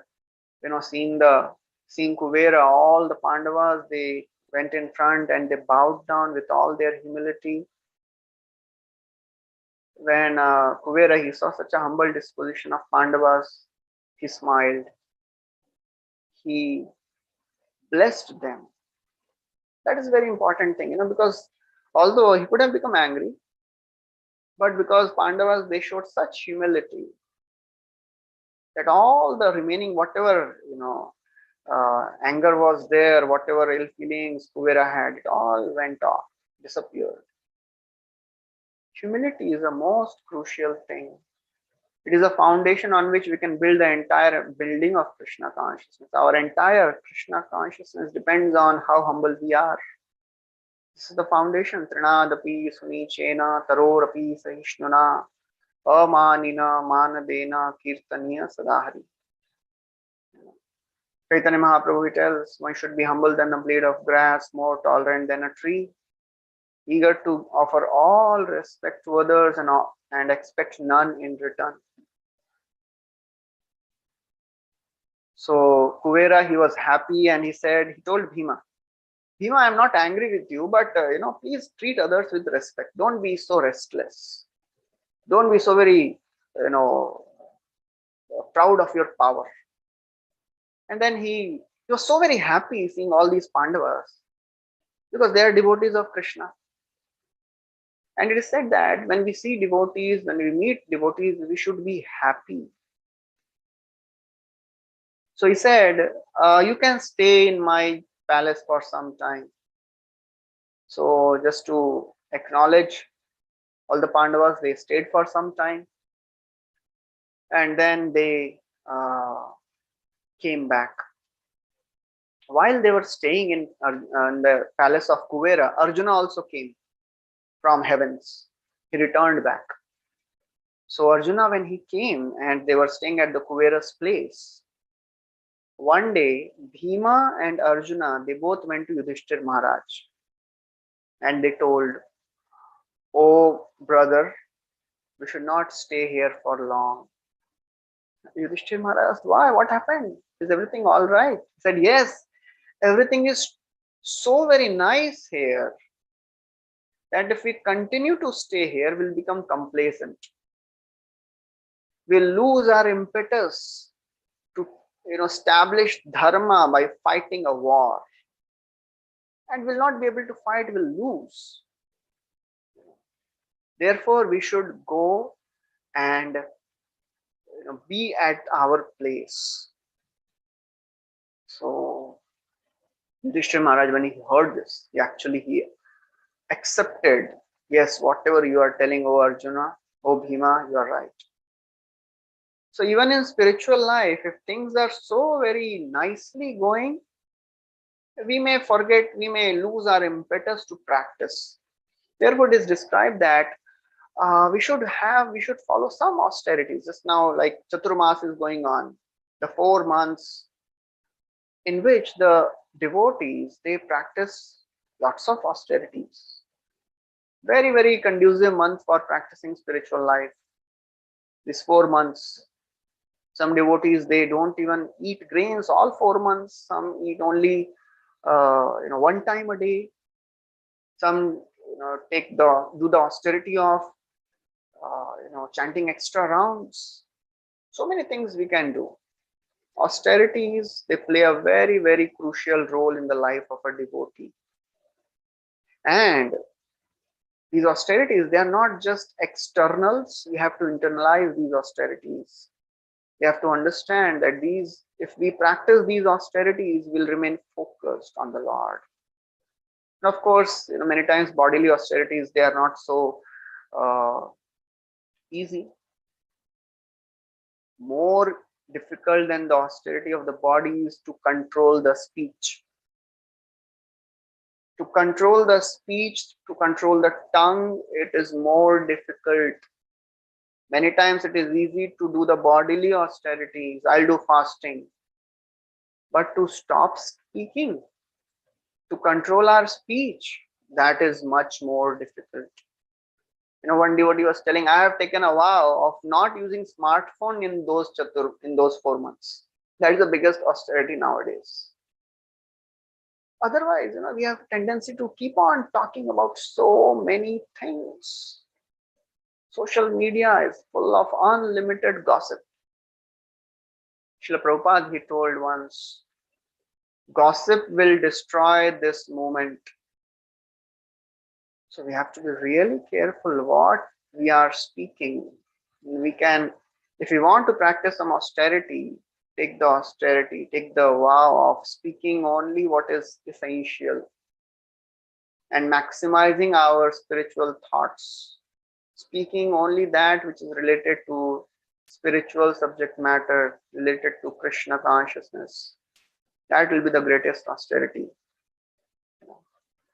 seeing Kuvera, all the Pandavas, they went in front and they bowed down with all their humility. When Kuvera, he saw such a humble disposition of Pandavas, he smiled. He blessed them. That is a very important thing, because although he could have become angry, but because Pandavas, they showed such humility that all the remaining, whatever, anger was there, whatever ill feelings Kuvera had, it all went off, disappeared. Humility is the most crucial thing. It is a foundation on which we can build the entire building of Krishna consciousness. Our entire Krishna consciousness depends on how humble we are. This is the foundation. Trinadapi sunichena tarorapi sahishnuna. Amanina manadena kirtaniya sadahari. Chaitanya Mahaprabhu he tells one should be humble than a blade of grass, more tolerant than a tree, eager to offer all respect to others and expect none in return. So Kuvera, he was happy and he told Bhima, Bhima, I'm not angry with you, but please treat others with respect. Don't be so restless. Don't be so very, proud of your power. And then he was so very happy seeing all these Pandavas because they are devotees of Krishna. And it is said that when we see devotees, when we meet devotees, we should be happy. So he said, you can stay in my palace for some time. So just to acknowledge all the Pandavas, they stayed for some time. And then they came back. While they were staying in the palace of Kuvera, Arjuna also came from heavens. He returned back. So Arjuna, when he came and they were staying at the Kuvera's place, one day Bhima and Arjuna, they both went to Yudhishthir Maharaj and they told, oh brother, we should not stay here for long. Yudhishthir Maharaj asked, why? What happened? Is everything all right? He said, yes, everything is so very nice here that if we continue to stay here, we'll become complacent. We'll lose our impetus to establish dharma by fighting a war. And we'll not be able to fight, we'll lose. Therefore, we should go and be at our place. So Yudhishthira Maharaj, when he heard this, he accepted, yes, whatever you are telling, O Arjuna, O Bhima, you are right. So even in spiritual life, if things are so very nicely going, we may forget, we may lose our impetus to practice. Therefore, it is described that we should follow some austerities. Just now, like Chaturmas is going on, the 4 months in which the devotees, they practice lots of austerities. Very, very conducive month for practicing spiritual life. These 4 months. Some devotees, they don't even eat grains all 4 months. Some eat only, one time a day. Some, do the austerity of, chanting extra rounds. So many things we can do. Austerities, they play a very, very crucial role in the life of a devotee. And these austerities, they are not just externals. We have to internalize these austerities. We have to understand that if we practice these austerities, we'll remain focused on the Lord. And of course, many times bodily austerities, they are not so easy. More difficult than the austerity of the body is to control the speech. To control the speech, to control the tongue, it is more difficult. Many times it is easy to do the bodily austerities. I'll do fasting. But to stop speaking, to control our speech, that is much more difficult. One devotee was telling, I have taken a vow of not using smartphone in those 4 months. That is the biggest austerity nowadays. Otherwise, we have a tendency to keep on talking about so many things. Social media is full of unlimited gossip. Srila Prabhupada, he told once, gossip will destroy this moment. So we have to be really careful what we are speaking. If we want to practice some austerity, take the austerity, take the vow of speaking only what is essential and maximizing our spiritual thoughts. Speaking only that which is related to spiritual subject matter, related to Krishna consciousness. That will be the greatest austerity.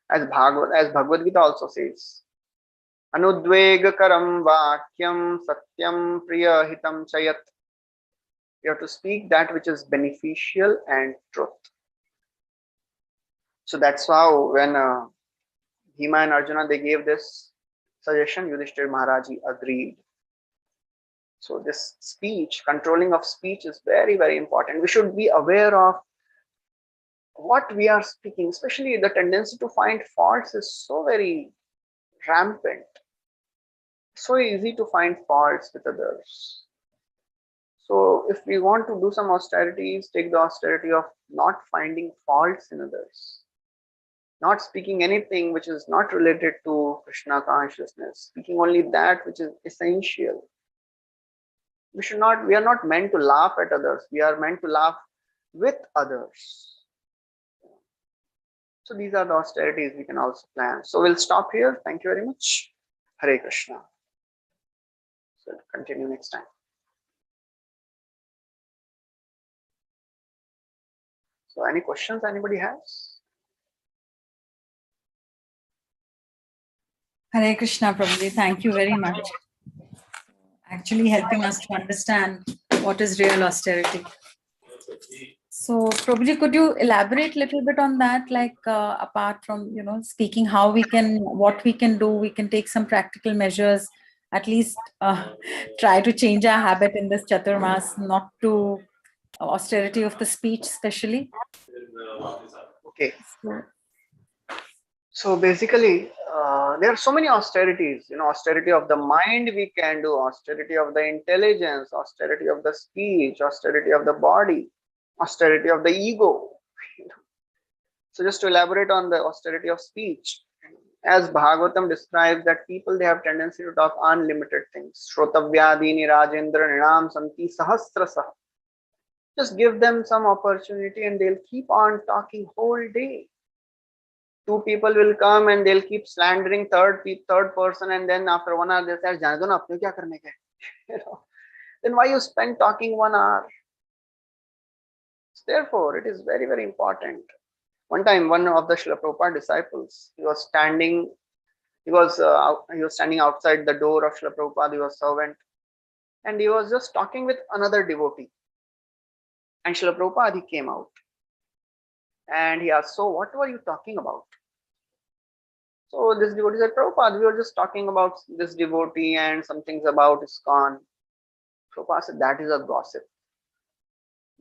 As Bhagavad Gita also says, Anudvegakaram vakyam satyam priyahitam chayat. You have to speak that which is beneficial and truth. So that's how when Bhima and Arjuna, they gave this suggestion, Yudhishthir Maharaji agreed. So this speech, controlling of speech is very, very important. We should be aware of what we are speaking, especially the tendency to find faults is so very rampant. So easy to find faults with others. So if we want to do some austerities, take the austerity of not finding faults in others, not speaking anything which is not related to Krishna consciousness, speaking only that which is essential. We are not meant to laugh at others. We are meant to laugh with others. So these are the austerities we can also plan. So we'll stop here. Thank you very much. Hare Krishna. So we'll continue next time. So any questions anybody has? Hare Krishna, Prabhuji. Thank you very much. Actually helping us to understand what is real austerity. So, Prabhuji, could you elaborate a little bit on that? Like, apart from, speaking, what we can do, we can take some practical measures, at least try to change our habit in this Chaturmas, not to austerity of the speech, especially. Okay. So basically, there are so many austerities. Austerity of the mind we can do, austerity of the intelligence, austerity of the speech, austerity of the body, austerity of the ego. So just to elaborate on the austerity of speech, as Bhagavatam describes that people, they have tendency to talk unlimited things. Shrotavyadini Rajendra Ninam Santi Sahasrasah. Just give them some opportunity and they'll keep on talking whole day. Two people will come and they'll keep slandering third person, and then after 1 hour they say, "Jane do na, apne kya karne ka hai?" Then why you spend talking 1 hour? Therefore, it is very, very important. One time, one of the Srila Prabhupada disciples, he was standing outside the door of Srila Prabhupada. He was servant, and he was just talking with another devotee. And Srila Prabhupada, he came out, and he asked, "So, what were you talking about?" So this devotee said, "Prabhupada, we were just talking about this devotee and some things about ISKCON." Prabhupada said, "That is a gossip.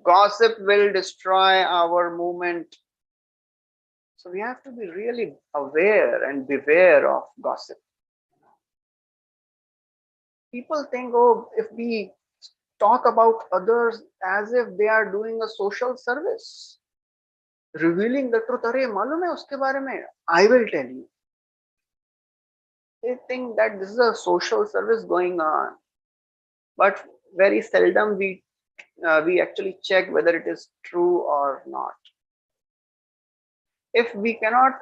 Gossip will destroy our movement." So we have to be really aware and beware of gossip. People think, oh, if we talk about others as if they are doing a social service, revealing the truth, "Arey, malum hai uske bare mein? I will tell you." They think that this is a social service going on, but very seldom we actually check whether it is true or not. If we cannot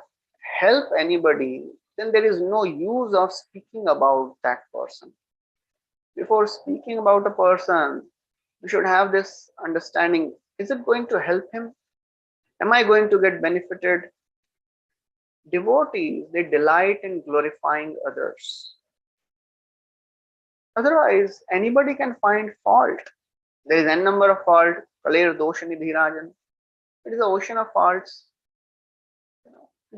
help anybody, then there is no use of speaking about that person. Before speaking about a person, we should have this understanding: is it going to help him? Am I going to get benefited? Devotees, they delight in glorifying others. Otherwise, anybody can find fault. There is n number of fault. Kalir doshani dhirajan. It is an ocean of faults.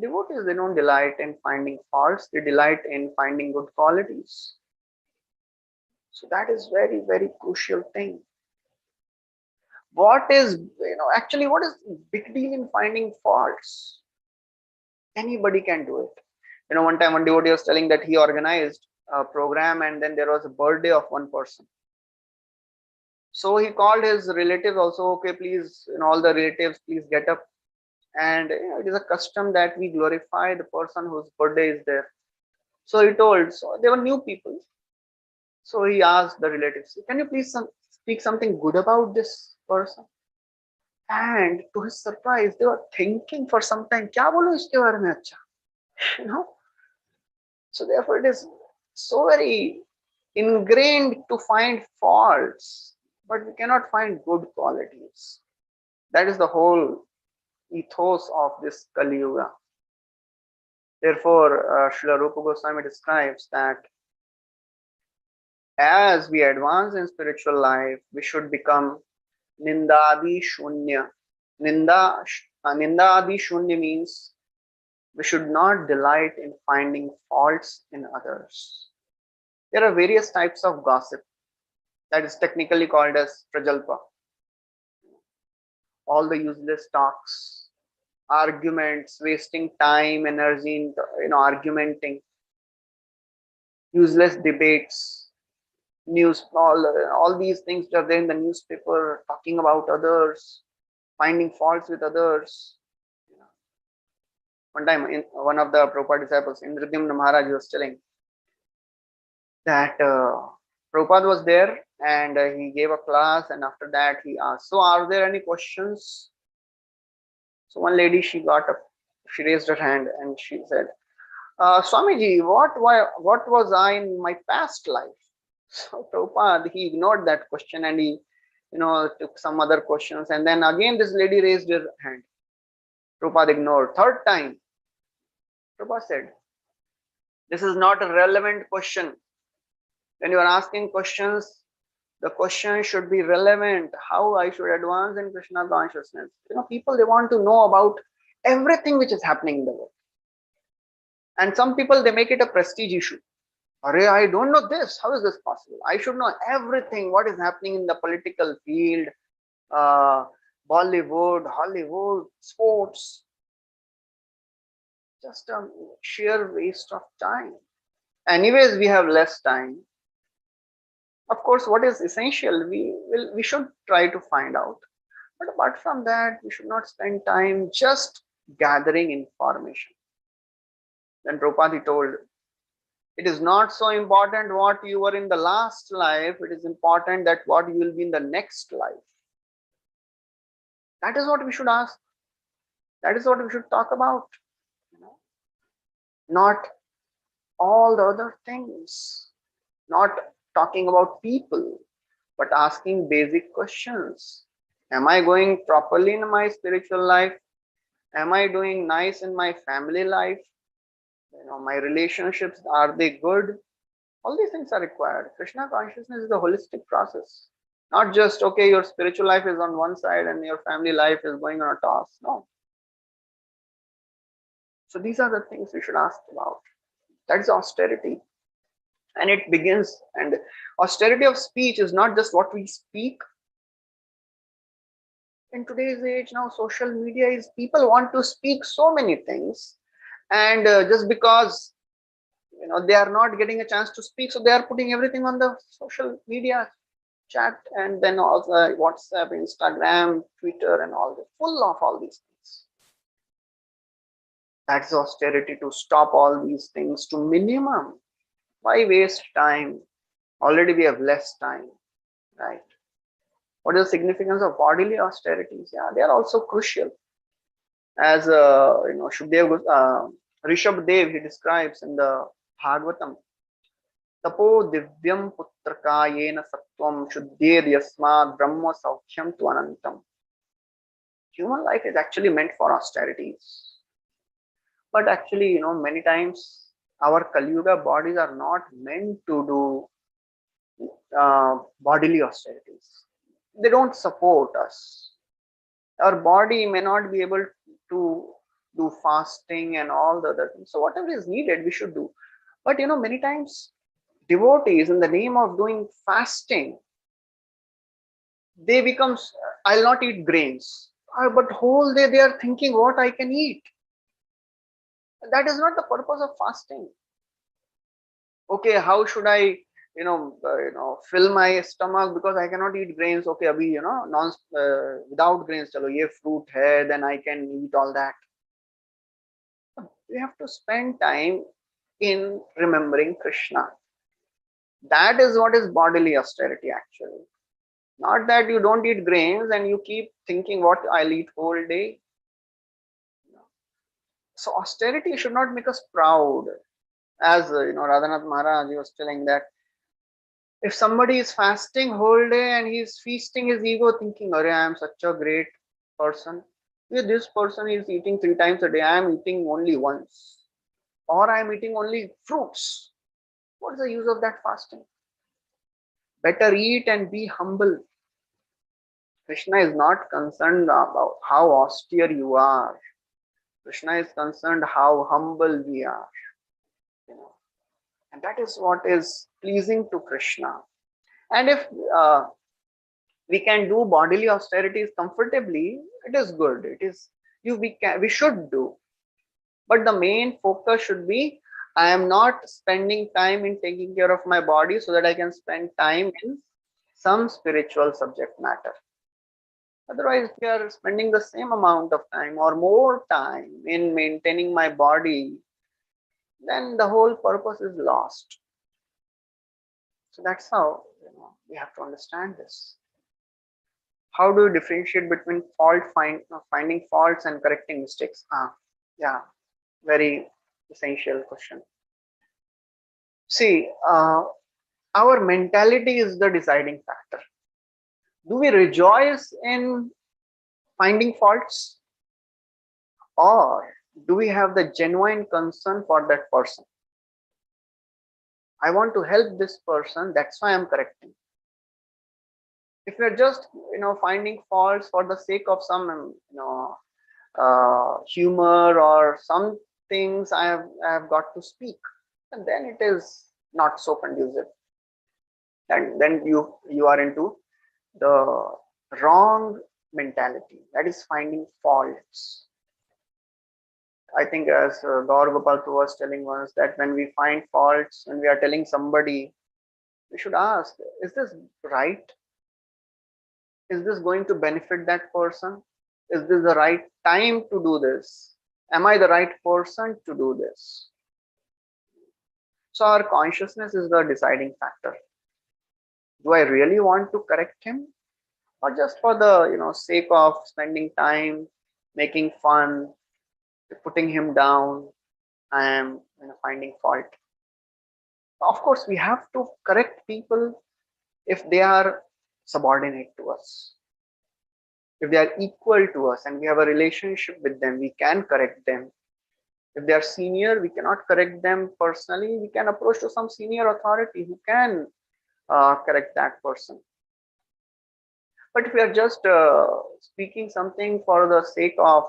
Devotees, they don't delight in finding faults. They delight in finding good qualities. So that is very, very crucial thing. What is the big deal in finding faults? Anybody can do it. One time one devotee was telling that he organized a program and then there was a birthday of one person. So he called his relatives also, "Okay, please, all the relatives, please get up." And it is a custom that we glorify the person whose birthday is there. So he told, so they were new people. So he asked the relatives, "Can you please speak something good about this person?" And to his surprise, they were thinking for some time, "Kya bolu iske bare mein acha?" So therefore, it is so very ingrained to find faults, but we cannot find good qualities. That is the whole ethos of this Kali Yuga. Therefore, Srila Rupa Goswami describes that as we advance in spiritual life, we should become Nindadi Shunya. Nindadi Shunya means we should not delight in finding faults in others. There are various types of gossip that is technically called as prajalpa. All the useless talks, arguments, wasting time, energy in argumenting, useless debates, news, all these things that are there in the newspaper, talking about others, finding faults with others. One time, one of the Prabhupada disciples, Indradyumna Maharaj, was telling that Prabhupada was there and he gave a class, and after that he asked, so are there any questions? So one lady, she raised her hand and she said, Swamiji, what was I in my past life? So Prabhupada, he ignored that question and he took some other questions, and then again this lady raised her hand. Prabhupada ignored. Third time, Prabhupada said, this is not a relevant question. When you are asking questions, the question should be relevant. How I should advance in Krishna consciousness. People, they want to know about everything which is happening in the world. And some people, they make it a prestige issue. Array, I don't know this. How is this possible? I should know everything what is happening in the political field, Bollywood, Hollywood, sports. Just a sheer waste of time. Anyways, we have less time. Of course, what is essential, we should try to find out. But apart from that, we should not spend time just gathering information. Then Prabhupada told, it is not so important what you were in the last life. It is important that what you will be in the next life. That is what we should ask. That is what we should talk about. Not all the other things. Not talking about people, but asking basic questions. Am I going properly in my spiritual life? Am I doing nice in my family life? My relationships, are they good? All these things are required. Krishna consciousness is a holistic process. Not just, okay, your spiritual life is on one side and your family life is going on a toss. No. So these are the things we should ask about. That is austerity. And it begins, and austerity of speech is not just what we speak. In today's age now, social media is, people want to speak so many things, and just because they are not getting a chance to speak, so they are putting everything on the social media chat, and then also WhatsApp, Instagram, Twitter, and all that, full of all these things. That's austerity, to stop all these things to minimum. Why waste time? Already we have less time, right? What is the significance of bodily austerities? Yeah, they are also crucial. As Shukdev, Rishabh Dev, he describes in the Bhagavatam, Tapo divyam putraka yena sattvam shuddhed yasmad brahma saukhyam tu anantam. Human life is actually meant for austerities. But actually, many times our Kali Yuga bodies are not meant to do bodily austerities. They don't support us. Our body may not be able to do fasting and all the other things. So whatever is needed, we should do. But many times devotees, in the name of doing fasting, they becomes, I'll not eat grains. But whole day they are thinking what I can eat. That is not the purpose of fasting. Okay, how should I fill my stomach because I cannot eat grains? Okay, abhi, without grains, chalo, ye fruit hai, then I can eat all that. We have to spend time in remembering Krishna. That is what is bodily austerity actually. Not that you don't eat grains and you keep thinking what I'll eat whole day. So austerity should not make us proud. As Radhanath Maharaj was telling that if somebody is fasting whole day and he's feasting his ego, thinking, "Arey, I am such a great person. This person is eating 3 times a day. I am eating only once." or I am eating only fruits. What's the use of that fasting? Better eat and be humble. Krishna is not concerned about how austere you are. Krishna is concerned how humble we are. You know, and that is what is pleasing to Krishna. And if we can do bodily austerities comfortably, it is good. It is we should do. But the main focus should be, I am not spending time in taking care of my body so that I can spend time in some spiritual subject matter. Otherwise, if we are spending the same amount of time or more time in maintaining my body, then the whole purpose is lost. So that's how we have to understand this. How do you differentiate between finding faults and correcting mistakes? Yeah, very essential question. See, our mentality is the deciding factor. Do we rejoice in finding faults, or do we have the genuine concern for that person? I want to help this person, that's why I'm correcting. If we're just finding faults for the sake of some humor or some things I have got to speak, and then it is not so conducive. And then you are into the wrong mentality, that is finding faults. I think as Gaur Gopal was telling us, that when we find faults, when we are telling somebody, we should ask, is this right? Is this going to benefit that person? Is this the right time to do this? Am I the right person to do this? So our consciousness is the deciding factor. Do I really want to correct him, or just for the sake of spending time, making fun, putting him down, I am finding fault? Of course, we have to correct people if they are subordinate to us. If they are equal to us and we have a relationship with them, we can correct them. If they are senior, we cannot correct them personally. We can approach to some senior authority who can correct that person. But if we are just speaking something for the sake of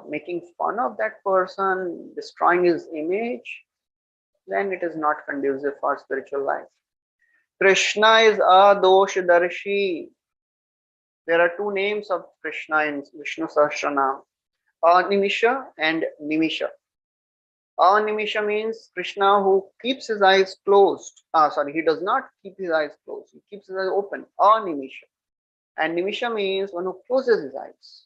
making fun of that person, destroying his image, then it is not conducive for spiritual life. Krishna is Adoshadarshi. There are two names of Krishna in Vishnu Sahasranam, Animisha and Nimisha. Animisha means Krishna who keeps his eyes closed. He does not keep his eyes closed. He keeps his eyes open. Animisha. And Nimisha means one who closes his eyes.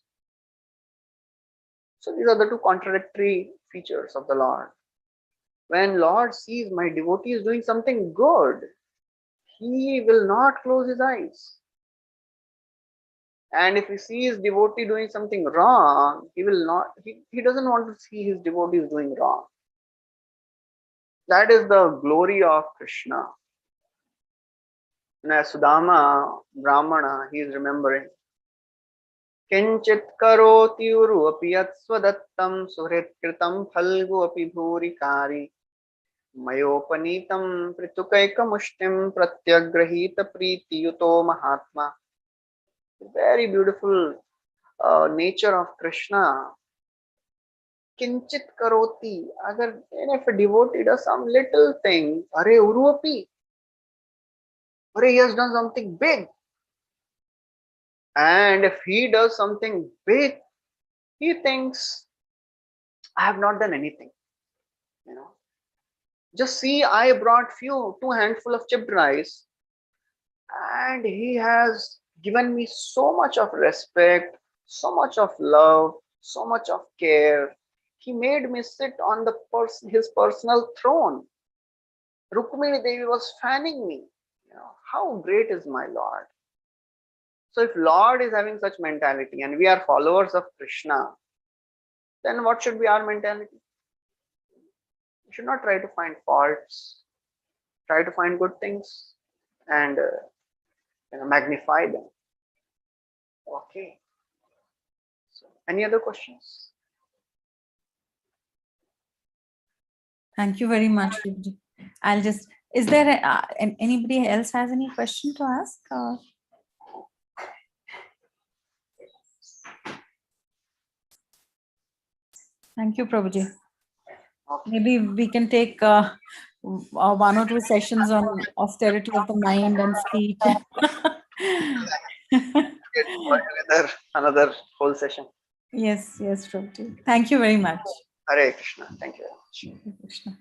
So these are the two contradictory features of the Lord. When Lord sees my devotee is doing something good, he will not close his eyes. And if he sees devotee doing something wrong, he will not. He doesn't want to see his devotees doing wrong. That is the glory of Krishna. And as Sudama Brahmana, he is remembering. Kinchit karoti uru api yat swadattam suhrit kritam phalgu api bhurikari mayopanitam pritukaika mushtim pratyagrahita priti yuto mahatma. Very beautiful nature of Krishna. Kinchit karoti. Agar if a devotee does some little thing, Are uruapi. Are he has done something big. And if he does something big, he thinks, I have not done anything. Just see, I brought two handful of chipped rice, and he has given me so much of respect, so much of love, so much of care. He made me sit on his personal throne. Rukmini Devi was fanning me. How great is my Lord? So if Lord is having such mentality and we are followers of Krishna, then what should be our mentality? We should not try to find faults, try to find good things and magnify them. Okay. So, any other questions? Thank you very much, Prabhuji. I'll just, is there anybody else has any question to ask? Thank you, Prabhuji. Maybe we can take one or two sessions on austerity of the mind and speech. Another whole session. Yes, Prabhuji. Thank you very much. Hare Krishna. Thank you very much. Hare Krishna.